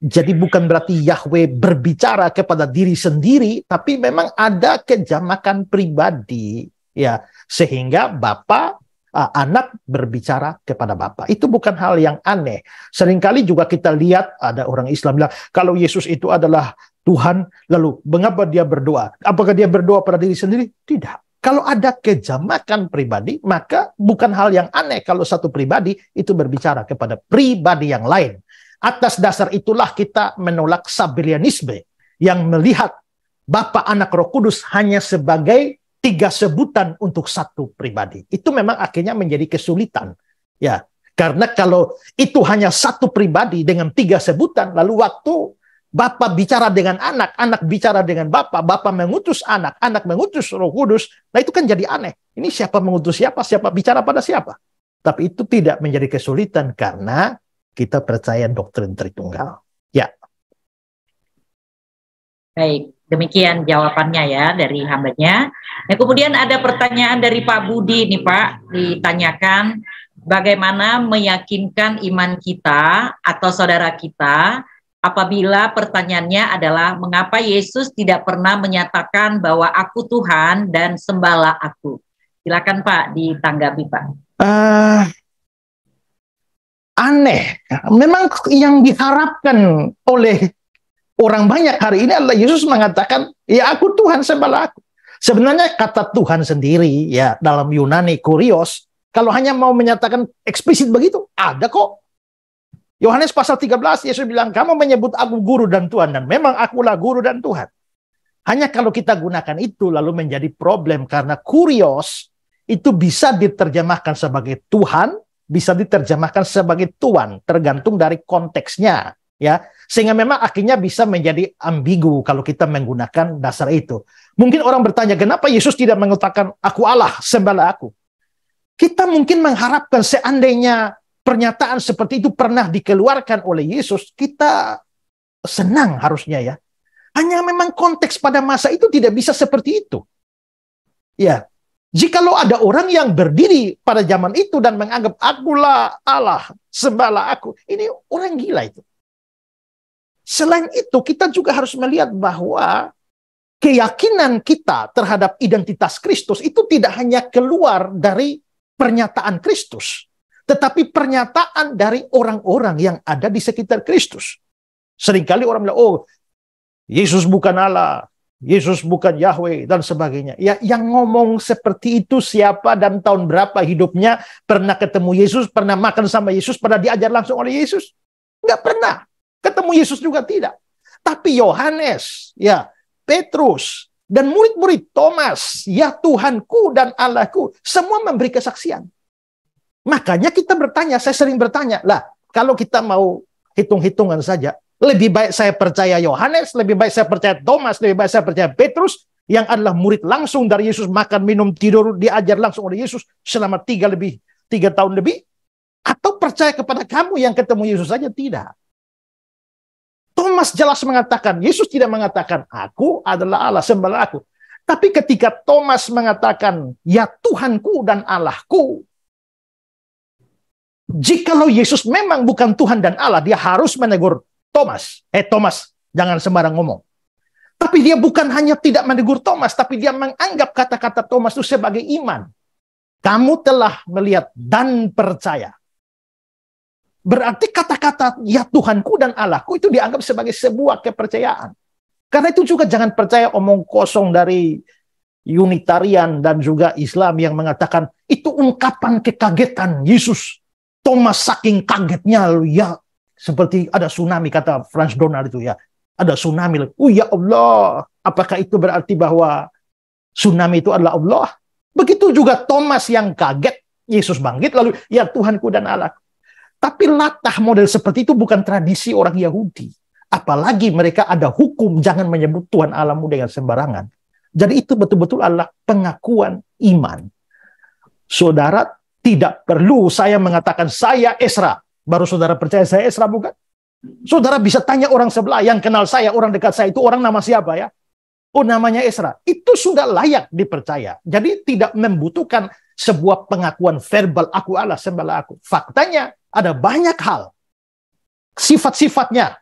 Jadi bukan berarti Yahweh berbicara kepada diri sendiri, tapi memang ada kejamakan pribadi, ya, sehingga Bapa, Anak berbicara kepada Bapa. Itu bukan hal yang aneh. Seringkali juga kita lihat ada orang Islam bilang kalau Yesus itu adalah Tuhan, lalu mengapa dia berdoa? Apakah dia berdoa pada diri sendiri? Tidak. Kalau ada kejamakan pribadi, maka bukan hal yang aneh kalau satu pribadi itu berbicara kepada pribadi yang lain. Atas dasar itulah kita menolak Sabellianisme yang melihat Bapa, Anak, Roh Kudus hanya sebagai 3 sebutan untuk satu pribadi. Itu memang akhirnya menjadi kesulitan. Ya, karena kalau itu hanya satu pribadi dengan 3 sebutan, lalu waktu Bapa bicara dengan Anak, Anak bicara dengan Bapa, Bapa mengutus Anak, Anak mengutus Roh Kudus, nah itu kan jadi aneh. Ini siapa mengutus siapa, siapa bicara pada siapa. Tapi itu tidak menjadi kesulitan karena kita percaya doktrin Tritunggal. Ya. Baik, demikian jawabannya ya dari hambanya. Nah, kemudian ada pertanyaan dari Pak Budi nih Pak, ditanyakan bagaimana meyakinkan iman kita atau saudara kita apabila pertanyaannya adalah mengapa Yesus tidak pernah menyatakan bahwa aku Tuhan dan sembahlah aku. Silakan Pak ditanggapi Pak. Aneh. Memang yang diharapkan oleh orang banyak hari ini adalah Yesus mengatakan, ya aku Tuhan, sembahlah aku. Sebenarnya kata Tuhan sendiri, ya dalam Yunani kurios, Kalau hanya mau menyatakan eksplisit begitu, ada kok. Yohanes pasal 13, Yesus bilang, kamu menyebut aku guru dan Tuhan, dan memang akulah guru dan Tuhan. Hanya kalau kita gunakan itu lalu menjadi problem, karena kurios itu bisa diterjemahkan sebagai Tuhan, bisa diterjemahkan sebagai Tuhan, tergantung dari konteksnya. Ya, sehingga memang akhirnya bisa menjadi ambigu kalau kita menggunakan dasar itu. Mungkin orang bertanya, kenapa Yesus tidak mengatakan, aku Allah, sembahlah aku? Kita mungkin mengharapkan seandainya pernyataan seperti itu pernah dikeluarkan oleh Yesus, kita senang harusnya ya. Hanya memang konteks pada masa itu tidak bisa seperti itu. Ya, jikalau ada orang yang berdiri pada zaman itu dan menganggap akulah Allah, sembahlah aku, ini orang gila itu. Selain itu, kita juga harus melihat bahwa keyakinan kita terhadap identitas Kristus itu tidak hanya keluar dari pernyataan Kristus, tetapi pernyataan dari orang-orang yang ada di sekitar Kristus. Seringkali orang bilang, oh, Yesus bukan Allah, Yesus bukan Yahweh, dan sebagainya. Ya, yang ngomong seperti itu siapa dan tahun berapa hidupnya, pernah ketemu Yesus, pernah makan sama Yesus, pernah diajar langsung oleh Yesus? Nggak pernah. Ketemu Yesus juga tidak. Tapi Yohanes, ya, Petrus, dan murid-murid Thomas, ya Tuhanku dan Allahku, semua memberi kesaksian. Makanya kita bertanya, saya sering bertanya, lah kalau kita mau hitung-hitungan saja, lebih baik saya percaya Yohanes, lebih baik saya percaya Thomas, lebih baik saya percaya Petrus, yang adalah murid langsung dari Yesus, makan, minum, tidur, diajar langsung oleh Yesus selama 3 tahun lebih, atau percaya kepada kamu yang ketemu Yesus saja? Tidak. Thomas jelas mengatakan, Yesus tidak mengatakan, aku adalah Allah, sembahlah aku. Tapi ketika Thomas mengatakan, ya Tuhanku dan Allahku, jikalau Yesus memang bukan Tuhan dan Allah, dia harus menegur Thomas. Thomas, jangan sembarang ngomong. Tapi dia bukan hanya tidak menegur Thomas, tapi dia menganggap kata-kata Thomas itu sebagai iman. Kamu telah melihat dan percaya. Berarti kata-kata ya Tuhanku dan Allahku itu dianggap sebagai sebuah kepercayaan. Karena itu juga jangan percaya omong kosong dari Unitarian dan juga Islam yang mengatakan itu ungkapan kekagetan Yesus. Thomas saking kagetnya, ya seperti ada tsunami, kata Franz Donald itu ya. Ada tsunami. Oh ya Allah, apakah itu berarti bahwa tsunami itu adalah Allah? Begitu juga Thomas yang kaget, Yesus bangkit, lalu ya Tuhanku dan Allahku. Tapi latah model seperti itu bukan tradisi orang Yahudi. Apalagi mereka ada hukum jangan menyebut Tuhan Allahmu dengan sembarangan. Jadi itu betul-betul adalah pengakuan iman. Saudara, tidak perlu saya mengatakan saya Esra, baru saudara percaya saya Esra, bukan? Saudara bisa tanya orang sebelah yang kenal saya, orang dekat saya itu orang nama siapa ya? Oh, namanya Esra. Itu sudah layak dipercaya. Jadi tidak membutuhkan sebuah pengakuan verbal, aku Allah, sembahlah aku. Faktanya ada banyak hal, sifat-sifatnya,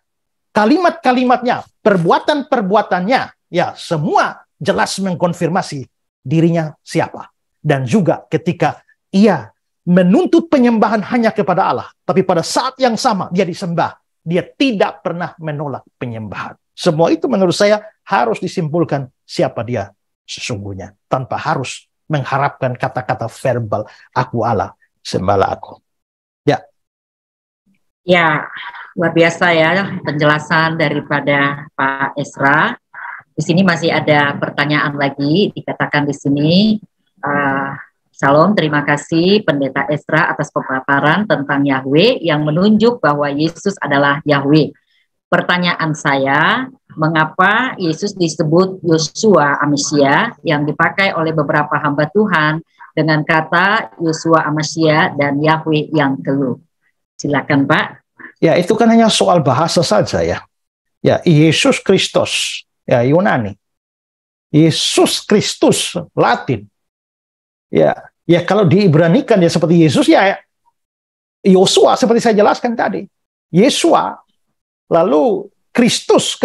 kalimat-kalimatnya, perbuatan-perbuatannya, ya semua jelas mengkonfirmasi dirinya siapa. Dan juga ketika ia menuntut penyembahan hanya kepada Allah, tapi pada saat yang sama dia disembah, dia tidak pernah menolak penyembahan. Semua itu menurut saya harus disimpulkan siapa dia sesungguhnya, tanpa harus mengharapkan kata-kata verbal, aku Allah, sembahlah aku. Ya, luar biasa ya penjelasan daripada Pak Esra. Di sini masih ada pertanyaan lagi, dikatakan di sini, Salam, terima kasih Pendeta Esra atas pemaparan tentang Yahweh yang menunjuk bahwa Yesus adalah Yahweh. Pertanyaan saya, mengapa Yesus disebut Yosua Amasia yang dipakai oleh beberapa hamba Tuhan dengan kata Yosua Amasia dan Yahweh yang keluh? Silakan Pak. Ya, itu kan hanya soal bahasa saja ya. Ya, Yesus Kristus, ya Yunani. Yesus Kristus Latin. Ya, kalau diibranikan ya seperti Yesus ya Yosua seperti saya jelaskan tadi. Yesua, lalu Kristus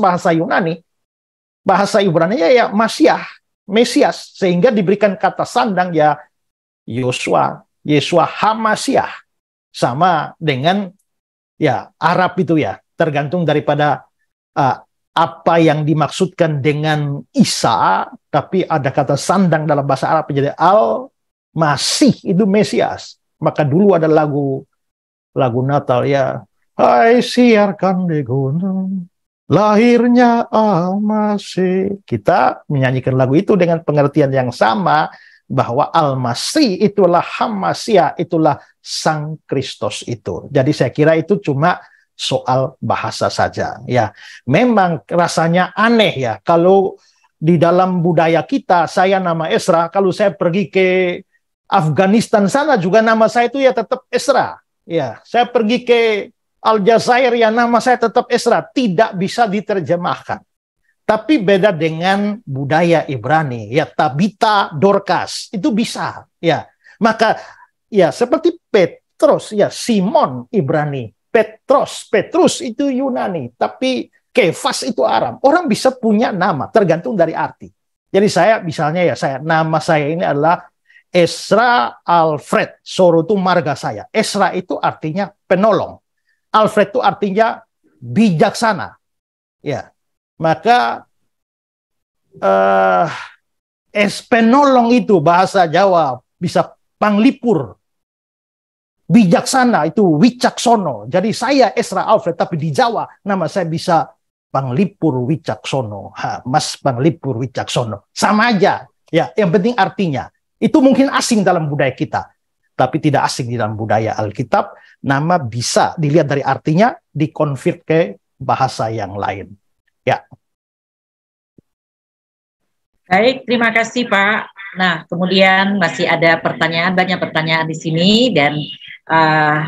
bahasa Yunani, bahasa Ibrani ya Mesias, sehingga diberikan kata sandang ya Yosua Hamasiah, sama dengan ya Arab itu ya, tergantung daripada apa yang dimaksudkan dengan Isa, tapi ada kata sandang dalam bahasa Arab menjadi Masih itu Mesias. Maka dulu ada lagu Natal ya. Hai siarkan di gunung, lahirnya Al-Masih. Kita menyanyikan lagu itu dengan pengertian yang sama, bahwa Al-Masih itulah Hamasia, itulah Sang Kristus itu. Jadi saya kira itu cuma soal bahasa saja. Ya, memang rasanya aneh ya, kalau di dalam budaya kita, saya nama Esra, kalau saya pergi ke Afghanistan sana juga nama saya itu ya tetap Esra. Ya, saya pergi ke Aljazair ya nama saya tetap Esra, tidak bisa diterjemahkan. Tapi beda dengan budaya Ibrani, ya Tabita, Dorcas, itu bisa. Ya, maka ya seperti Petrus, ya Simon Ibrani, Petrus itu Yunani, tapi Kefas itu Aram. Orang bisa punya nama tergantung dari arti. Jadi saya misalnya ya nama saya ini adalah Esra Alfred, Soro itu marga saya. Esra itu artinya penolong. Alfred itu artinya bijaksana. Ya, maka penolong itu bahasa Jawa bisa panglipur. Bijaksana itu wicaksono. Jadi saya Esra Alfred, tapi di Jawa nama saya bisa Panglipur Wicaksono. Mas Panglipur Wicaksono. Sama aja. Ya, yang penting artinya. Itu mungkin asing dalam budaya kita, tapi tidak asing di dalam budaya Alkitab. Nama bisa dilihat dari artinya, dikonvert ke bahasa yang lain. Ya. Baik, terima kasih Pak. Nah, kemudian masih ada pertanyaan, banyak pertanyaan di sini, dan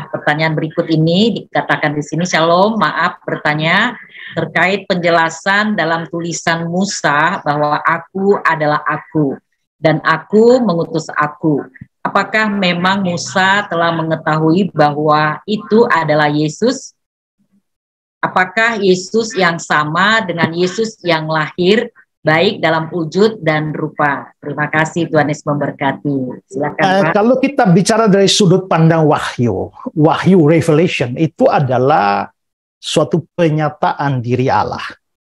pertanyaan berikut ini dikatakan di sini, Shalom, maaf bertanya terkait penjelasan dalam tulisan Musa bahwa aku adalah aku. Dan aku mengutus aku. Apakah memang Musa telah mengetahui bahwa itu adalah Yesus? Apakah Yesus yang sama dengan Yesus yang lahir, baik dalam wujud dan rupa? Terima kasih, Tuhan Yesus memberkati. Silakan Pak. Kalau kita bicara dari sudut pandang wahyu revelation itu adalah suatu penyataan diri Allah.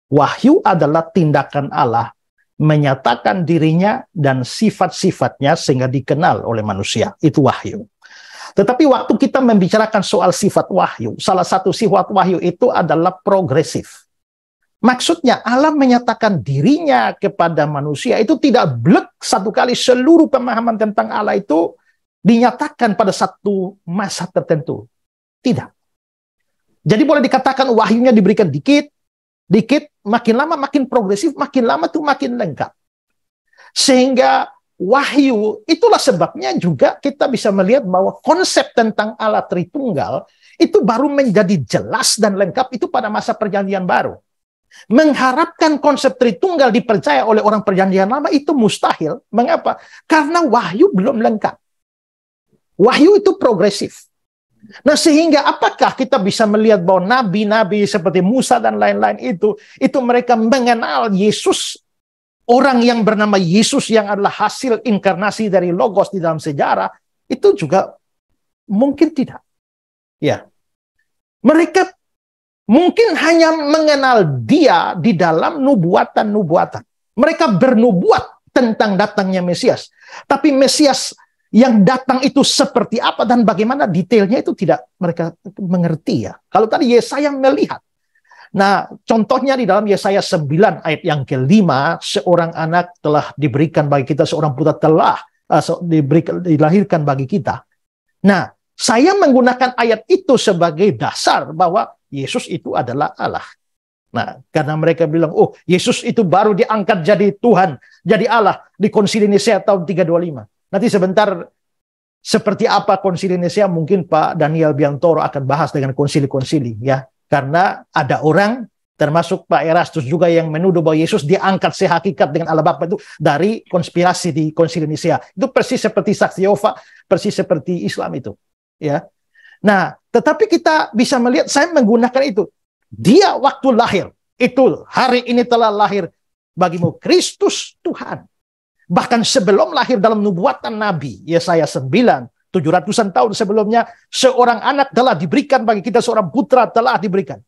Wahyu adalah tindakan Allah menyatakan dirinya dan sifat-sifatnya sehingga dikenal oleh manusia. Itu wahyu. Tetapi waktu kita membicarakan soal sifat wahyu, salah satu sifat wahyu itu adalah progresif. Maksudnya Allah menyatakan dirinya kepada manusia itu tidak blek satu kali, seluruh pemahaman tentang Allah itu dinyatakan pada satu masa tertentu. Tidak. Jadi boleh dikatakan wahyunya diberikan dikit, makin lama makin progresif, makin lama tuh makin lengkap. Sehingga wahyu, itulah sebabnya juga kita bisa melihat bahwa konsep tentang Allah Tritunggal itu baru menjadi jelas dan lengkap itu pada masa Perjanjian Baru. Mengharapkan konsep Tritunggal dipercaya oleh orang Perjanjian Lama itu mustahil. Mengapa? Karena wahyu belum lengkap. Wahyu itu progresif. Nah, sehingga apakah kita bisa melihat bahwa nabi-nabi seperti Musa dan lain-lain itu mereka mengenal Yesus, orang yang bernama Yesus yang adalah hasil inkarnasi dari Logos di dalam sejarah, itu juga mungkin tidak. Ya. Mereka mungkin hanya mengenal dia di dalam nubuatan-nubuatan. Mereka bernubuat tentang datangnya Mesias. Tapi Mesias yang datang itu seperti apa dan bagaimana detailnya itu tidak mereka mengerti ya. Kalau tadi Yesaya melihat. Nah, contohnya di dalam Yesaya 9 ayat yang kelima, seorang anak telah diberikan bagi kita, seorang putra telah dilahirkan bagi kita. Nah, saya menggunakan ayat itu sebagai dasar bahwa Yesus itu adalah Allah. Nah, karena mereka bilang, oh Yesus itu baru diangkat jadi Tuhan, jadi Allah di Konsili Nisea tahun 325. Nanti sebentar seperti apa Konsili Nisea mungkin Pak Daniel Biantoro akan bahas dengan konsili-konsili ya. Karena ada orang termasuk Pak Erastus juga yang menuduh bahwa Yesus diangkat sehakikat dengan Allah Bapa itu dari konspirasi di Konsili Nisea. Itu persis seperti Saksi Yehova, persis seperti Islam itu ya. Nah, tetapi kita bisa melihat saya menggunakan itu. Dia waktu lahir itu hari ini telah lahir bagimu Kristus Tuhan. Bahkan sebelum lahir dalam nubuatan Nabi, Yesaya 9, 700-an tahun sebelumnya, seorang anak telah diberikan bagi kita, seorang putra telah diberikan.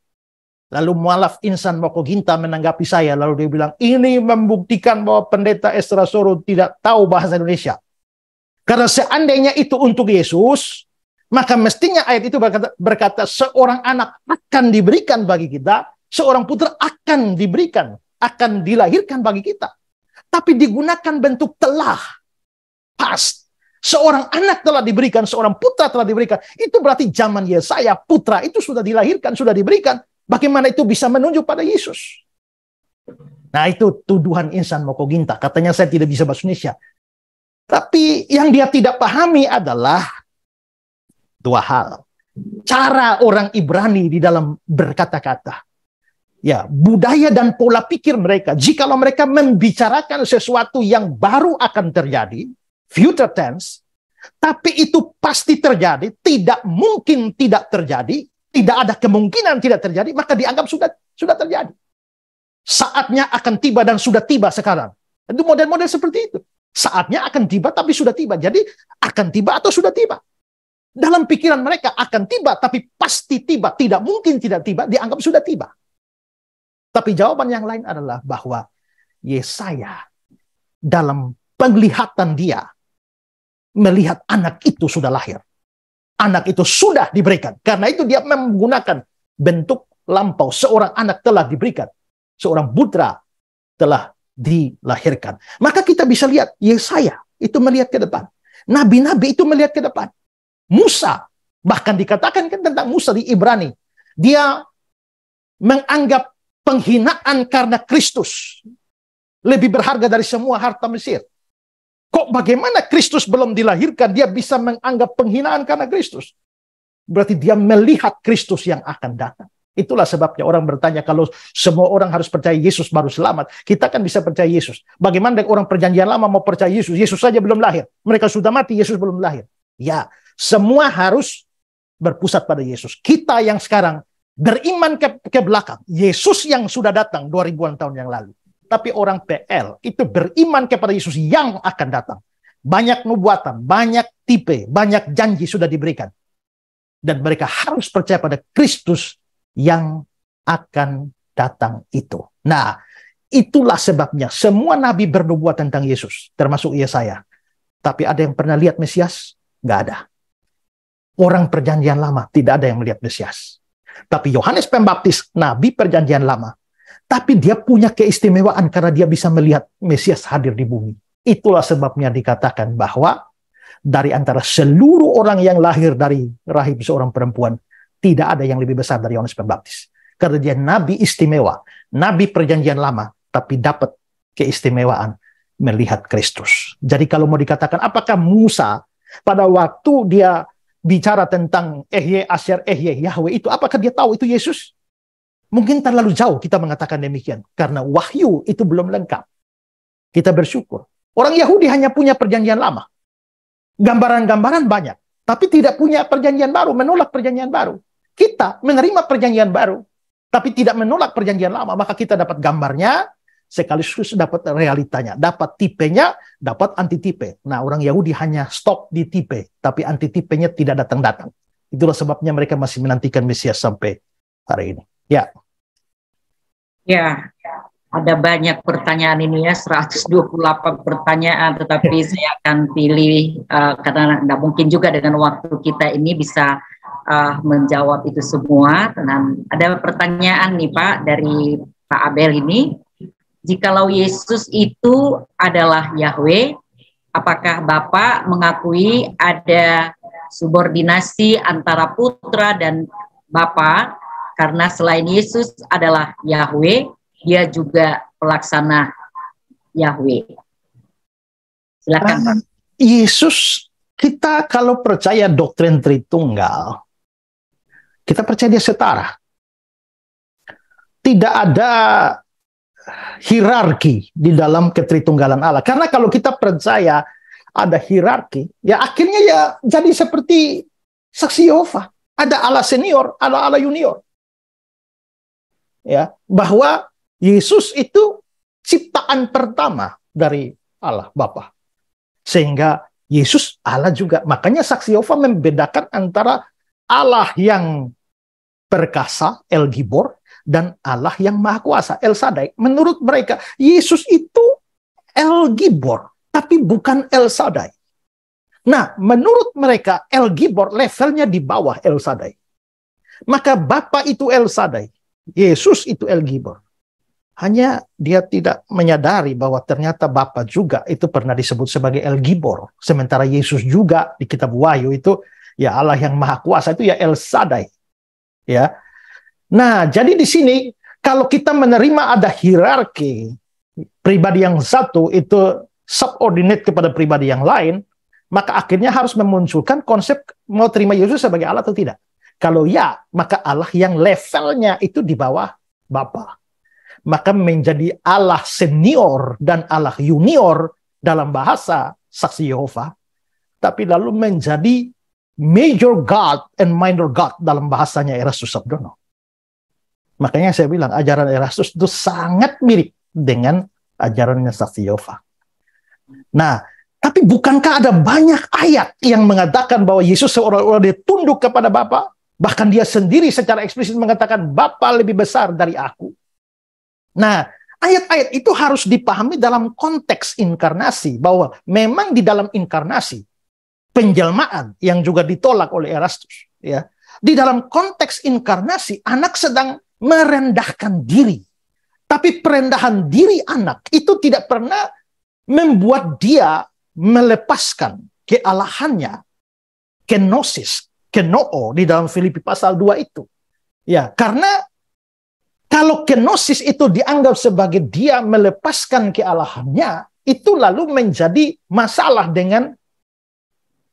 Lalu mualaf Insan Mokoginta menanggapi saya, lalu dia bilang, ini membuktikan bahwa pendeta Esra Soro tidak tahu bahasa Indonesia. Karena seandainya itu untuk Yesus, maka mestinya ayat itu berkata seorang anak akan diberikan bagi kita, seorang putra akan diberikan, akan dilahirkan bagi kita. Tapi digunakan bentuk telah. Past. Seorang anak telah diberikan, seorang putra telah diberikan. Itu berarti zaman Yesaya, putra itu sudah dilahirkan, sudah diberikan. Bagaimana itu bisa menunjuk pada Yesus? Nah, itu tuduhan insan mokoginta. Katanya saya tidak bisa bahasa Indonesia. Tapi yang dia tidak pahami adalah dua hal. Cara orang Ibrani di dalam berkata-kata. Ya, budaya dan pola pikir mereka. Jikalau mereka membicarakan sesuatu yang baru akan terjadi, future tense, tapi itu pasti terjadi, tidak mungkin tidak terjadi, tidak ada kemungkinan tidak terjadi, maka dianggap sudah terjadi. Saatnya akan tiba dan sudah tiba sekarang. Itu model-model seperti itu. Saatnya akan tiba tapi sudah tiba. Jadi akan tiba atau sudah tiba. Dalam pikiran mereka akan tiba tapi pasti tiba. Tidak mungkin tidak tiba, dianggap sudah tiba. Tapi jawaban yang lain adalah bahwa Yesaya dalam penglihatan dia melihat anak itu sudah lahir. Anak itu sudah diberikan. Karena itu dia menggunakan bentuk lampau. Seorang anak telah diberikan. Seorang putra telah dilahirkan. Maka kita bisa lihat Yesaya itu melihat ke depan. Nabi-nabi itu melihat ke depan. Musa, bahkan dikatakan kan tentang Musa di Ibrani. Dia menganggap penghinaan karena Kristus lebih berharga dari semua harta Mesir. Kok bagaimana Kristus belum dilahirkan, dia bisa menganggap penghinaan karena Kristus? Berarti dia melihat Kristus yang akan datang. Itulah sebabnya orang bertanya, kalau semua orang harus percaya Yesus baru selamat, kita kan bisa percaya Yesus. Bagaimana dengan orang perjanjian lama mau percaya Yesus? Yesus saja belum lahir. Mereka sudah mati, Yesus belum lahir. Ya, semua harus berpusat pada Yesus. Kita yang sekarang beriman ke belakang, Yesus yang sudah datang 2000-an tahun yang lalu. Tapi orang PL itu beriman kepada Yesus yang akan datang. Banyak nubuatan, banyak tipe, banyak janji sudah diberikan. Dan mereka harus percaya pada Kristus yang akan datang itu. Nah, itulah sebabnya semua nabi bernubuat tentang Yesus, termasuk Yesaya. Tapi ada yang pernah lihat Mesias? Nggak ada. Orang perjanjian lama tidak ada yang melihat Mesias. Tapi Yohanes Pembaptis, nabi perjanjian lama. Tapi dia punya keistimewaan karena dia bisa melihat Mesias hadir di bumi. Itulah sebabnya dikatakan bahwa dari antara seluruh orang yang lahir dari rahim seorang perempuan, tidak ada yang lebih besar dari Yohanes Pembaptis. Karena dia nabi istimewa, nabi perjanjian lama, tapi dapat keistimewaan melihat Kristus. Jadi kalau mau dikatakan, apakah Musa pada waktu dia bicara tentang Ehye, Asyar, Ehye, Yahweh itu, apakah dia tahu itu Yesus? Mungkin terlalu jauh kita mengatakan demikian. Karena wahyu itu belum lengkap. Kita bersyukur. Orang Yahudi hanya punya perjanjian lama. Gambaran-gambaran banyak. Tapi tidak punya perjanjian baru, menolak perjanjian baru. Kita menerima perjanjian baru, tapi tidak menolak perjanjian lama. Maka kita dapat gambarnya, sekaligus dapat realitanya. Dapat tipenya, dapat antitipe. Nah, orang Yahudi hanya stop di tipe, tapi antitipenya tidak datang-datang. Itulah sebabnya mereka masih menantikan Mesias sampai hari ini. Ya. Ya, ada banyak pertanyaan ini ya, 128 pertanyaan, tetapi saya akan pilih, karena tidak mungkin juga dengan waktu kita ini bisa menjawab itu semua. Dan ada pertanyaan nih Pak, dari Pak Abel ini, jikalau Yesus itu adalah Yahweh, apakah Bapak mengakui ada subordinasi antara putra dan Bapa? Karena selain Yesus adalah Yahweh, dia juga pelaksana Yahweh. Silakan Pak. Yesus, kita kalau percaya doktrin Tritunggal, kita percaya dia setara. Tidak ada hierarki di dalam ketritunggalan Allah. Karena kalau kita percaya ada hierarki, ya akhirnya ya jadi seperti saksi Yehova. Ada Allah senior, ada Allah junior. Ya, bahwa Yesus itu ciptaan pertama dari Allah Bapa. Sehingga Yesus Allah juga. Makanya saksi Yehova membedakan antara Allah yang perkasa, El Gibor, dan Allah yang Maha Kuasa, El Shaddai. Menurut mereka, Yesus itu El Gibor, tapi bukan El Shaddai. Nah, menurut mereka El Gibor levelnya di bawah El Shaddai. Maka Bapa itu El Shaddai, Yesus itu El Gibor. Hanya dia tidak menyadari bahwa ternyata Bapa juga itu pernah disebut sebagai El Gibor. Sementara Yesus juga di kitab Wahyu itu ya Allah yang Maha Kuasa, itu ya El Shaddai. Ya. Nah, jadi di sini kalau kita menerima ada hierarki, pribadi yang satu itu subordinate kepada pribadi yang lain, maka akhirnya harus memunculkan konsep mau terima Yesus sebagai Allah atau tidak. Kalau ya, maka Allah yang levelnya itu di bawah Bapa. Maka menjadi Allah senior dan Allah junior dalam bahasa Saksi Yehova, tapi lalu menjadi major God and minor God dalam bahasanya Erastus Sabdono. Makanya saya bilang ajaran Erastus itu sangat mirip dengan ajarannya Saksi Yehova. Nah, tapi bukankah ada banyak ayat yang mengatakan bahwa Yesus seolah-olah dia tunduk kepada Bapa? Bahkan dia sendiri secara eksplisit mengatakan Bapa lebih besar dari aku. Nah, ayat-ayat itu harus dipahami dalam konteks inkarnasi, bahwa memang di dalam inkarnasi, penjelmaan yang juga ditolak oleh Erastus, ya, di dalam konteks inkarnasi, anak sedang merendahkan diri. Tapi perendahan diri anak itu tidak pernah membuat dia melepaskan kealahannya, kenosis, kenoo di dalam Filipi pasal 2 itu. Ya, karena kalau kenosis itu dianggap sebagai dia melepaskan kealahannya, itu lalu menjadi masalah dengan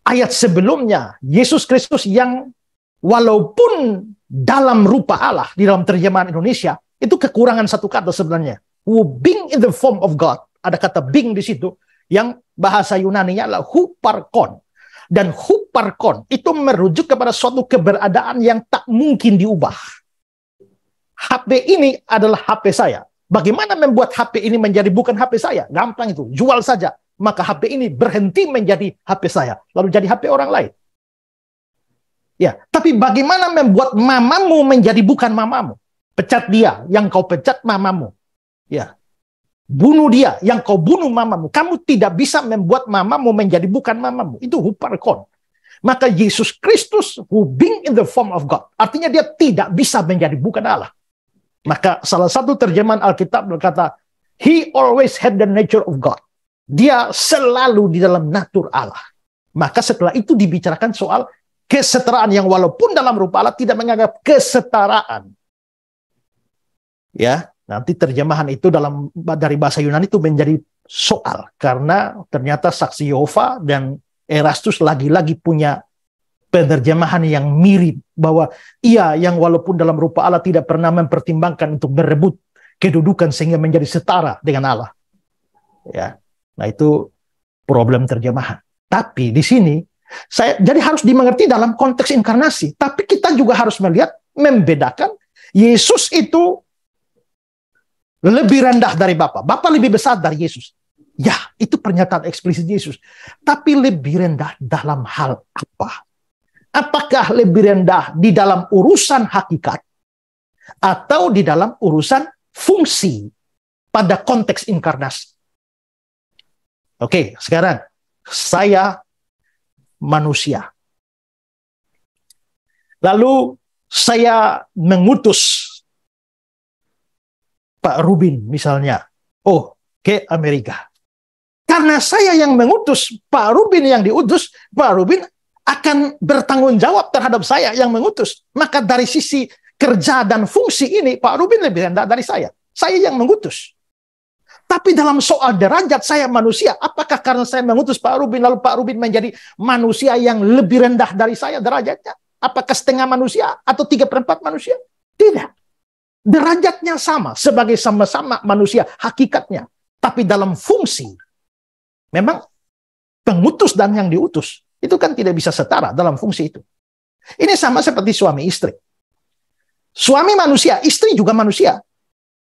ayat sebelumnya. Yesus Kristus yang walaupun dalam rupa Allah, di dalam terjemahan Indonesia, itu kekurangan satu kata sebenarnya. Who being in the form of God. Ada kata being di situ, yang bahasa Yunaninya adalah huparkon. Dan huparkon itu merujuk kepada suatu keberadaan yang tak mungkin diubah. HP ini adalah HP saya. Bagaimana membuat HP ini menjadi bukan HP saya? Gampang itu, jual saja. Maka HP ini berhenti menjadi HP saya, lalu jadi HP orang lain. Ya, tapi bagaimana membuat mamamu menjadi bukan mamamu? Pecat dia, yang kau pecat mamamu. Ya. Bunuh dia, yang kau bunuh mamamu. Kamu tidak bisa membuat mamamu menjadi bukan mamamu. Itu huparkon. Maka Yesus Kristus who being in the form of God, artinya dia tidak bisa menjadi bukan Allah. Maka salah satu terjemahan Alkitab berkata, He always had the nature of God. Dia selalu di dalam natur Allah. Maka setelah itu dibicarakan soal kesetaraan yang walaupun dalam rupa Allah tidak menganggap kesetaraan. Ya, nanti terjemahan itu dari bahasa Yunani itu menjadi soal. Karena ternyata Saksi Yehova dan Erastus lagi-lagi punya penerjemahan yang mirip, bahwa ia yang walaupun dalam rupa Allah tidak pernah mempertimbangkan untuk berebut kedudukan sehingga menjadi setara dengan Allah. Ya, nah itu problem terjemahan. Tapi di sini jadi harus dimengerti dalam konteks inkarnasi. Tapi kita juga harus melihat, membedakan Yesus itu lebih rendah dari Bapa. Bapa lebih besar dari Yesus. Ya, itu pernyataan eksplisit Yesus. Tapi lebih rendah dalam hal apa? Apakah lebih rendah di dalam urusan hakikat atau di dalam urusan fungsi pada konteks inkarnasi? Oke, sekarang saya manusia. Lalu saya mengutus Pak Rubin misalnya, ke Amerika. Karena saya yang mengutus, Pak Rubin yang diutus, Pak Rubin akan bertanggung jawab terhadap saya yang mengutus. Maka dari sisi kerja dan fungsi ini, Pak Rubin lebih rendah dari saya. Saya yang mengutus. Tapi dalam soal derajat saya manusia, apakah karena saya mengutus Pak Rubin, lalu Pak Rubin menjadi manusia yang lebih rendah dari saya derajatnya? Apakah setengah manusia atau 3/4 manusia? Tidak. Derajatnya sama, sebagai sama-sama manusia hakikatnya. Tapi dalam fungsi, memang pengutus dan yang diutus, itu kan tidak bisa setara dalam fungsi itu. Ini sama seperti suami istri. Suami manusia, istri juga manusia.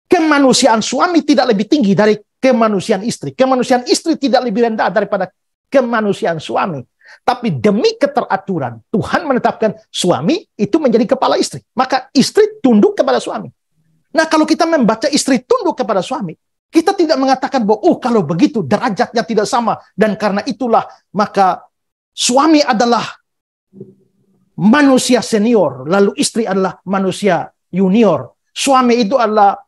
Kemanusiaan suami tidak lebih tinggi dari kemanusiaan istri. Kemanusiaan istri tidak lebih rendah daripada kemanusiaan suami. Tapi demi keteraturan, Tuhan menetapkan suami itu menjadi kepala istri. Maka istri tunduk kepada suami. Nah, kalau kita membaca istri tunduk kepada suami, kita tidak mengatakan bahwa, kalau begitu derajatnya tidak sama. Dan karena itulah, maka Suami adalah manusia senior, lalu istri adalah manusia junior. Suami itu adalah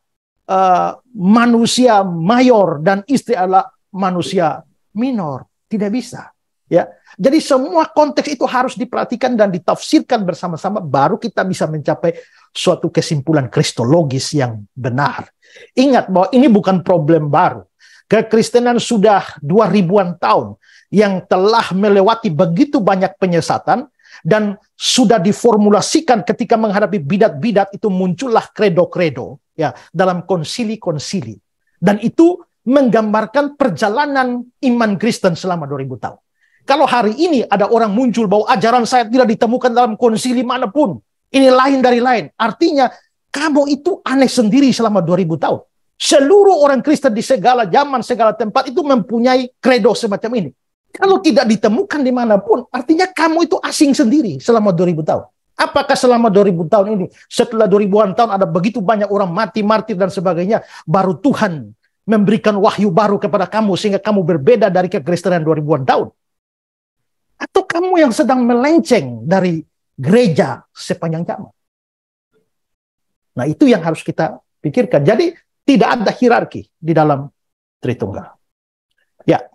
manusia mayor dan istri adalah manusia minor. Tidak bisa. Ya, jadi semua konteks itu harus diperhatikan dan ditafsirkan bersama-sama, baru kita bisa mencapai suatu kesimpulan kristologis yang benar. Ingat bahwa ini bukan problem baru. Kekristenan sudah 2000-an tahun yang telah melewati begitu banyak penyesatan, dan sudah diformulasikan ketika menghadapi bidat-bidat itu muncullah kredo-kredo ya dalam konsili-konsili, dan itu menggambarkan perjalanan iman Kristen selama 2000 tahun. Kalau hari ini ada orang muncul bahwa ajaran saya tidak ditemukan dalam konsili manapun, ini lain dari lain, artinya kamu itu aneh sendiri selama 2000 tahun. Seluruh orang Kristen di segala zaman, segala tempat itu mempunyai kredo semacam ini. Kalau tidak ditemukan dimanapun, artinya kamu itu asing sendiri selama 2000 tahun. Apakah selama 2000 tahun ini, setelah 2000-an tahun ada begitu banyak orang mati, martir dan sebagainya, baru Tuhan memberikan wahyu baru kepada kamu sehingga kamu berbeda dari kekristenan 2000-an tahun? Atau kamu yang sedang melenceng dari gereja sepanjang zaman? Nah, itu yang harus kita pikirkan. Jadi tidak ada hierarki di dalam Tritunggal. Ya,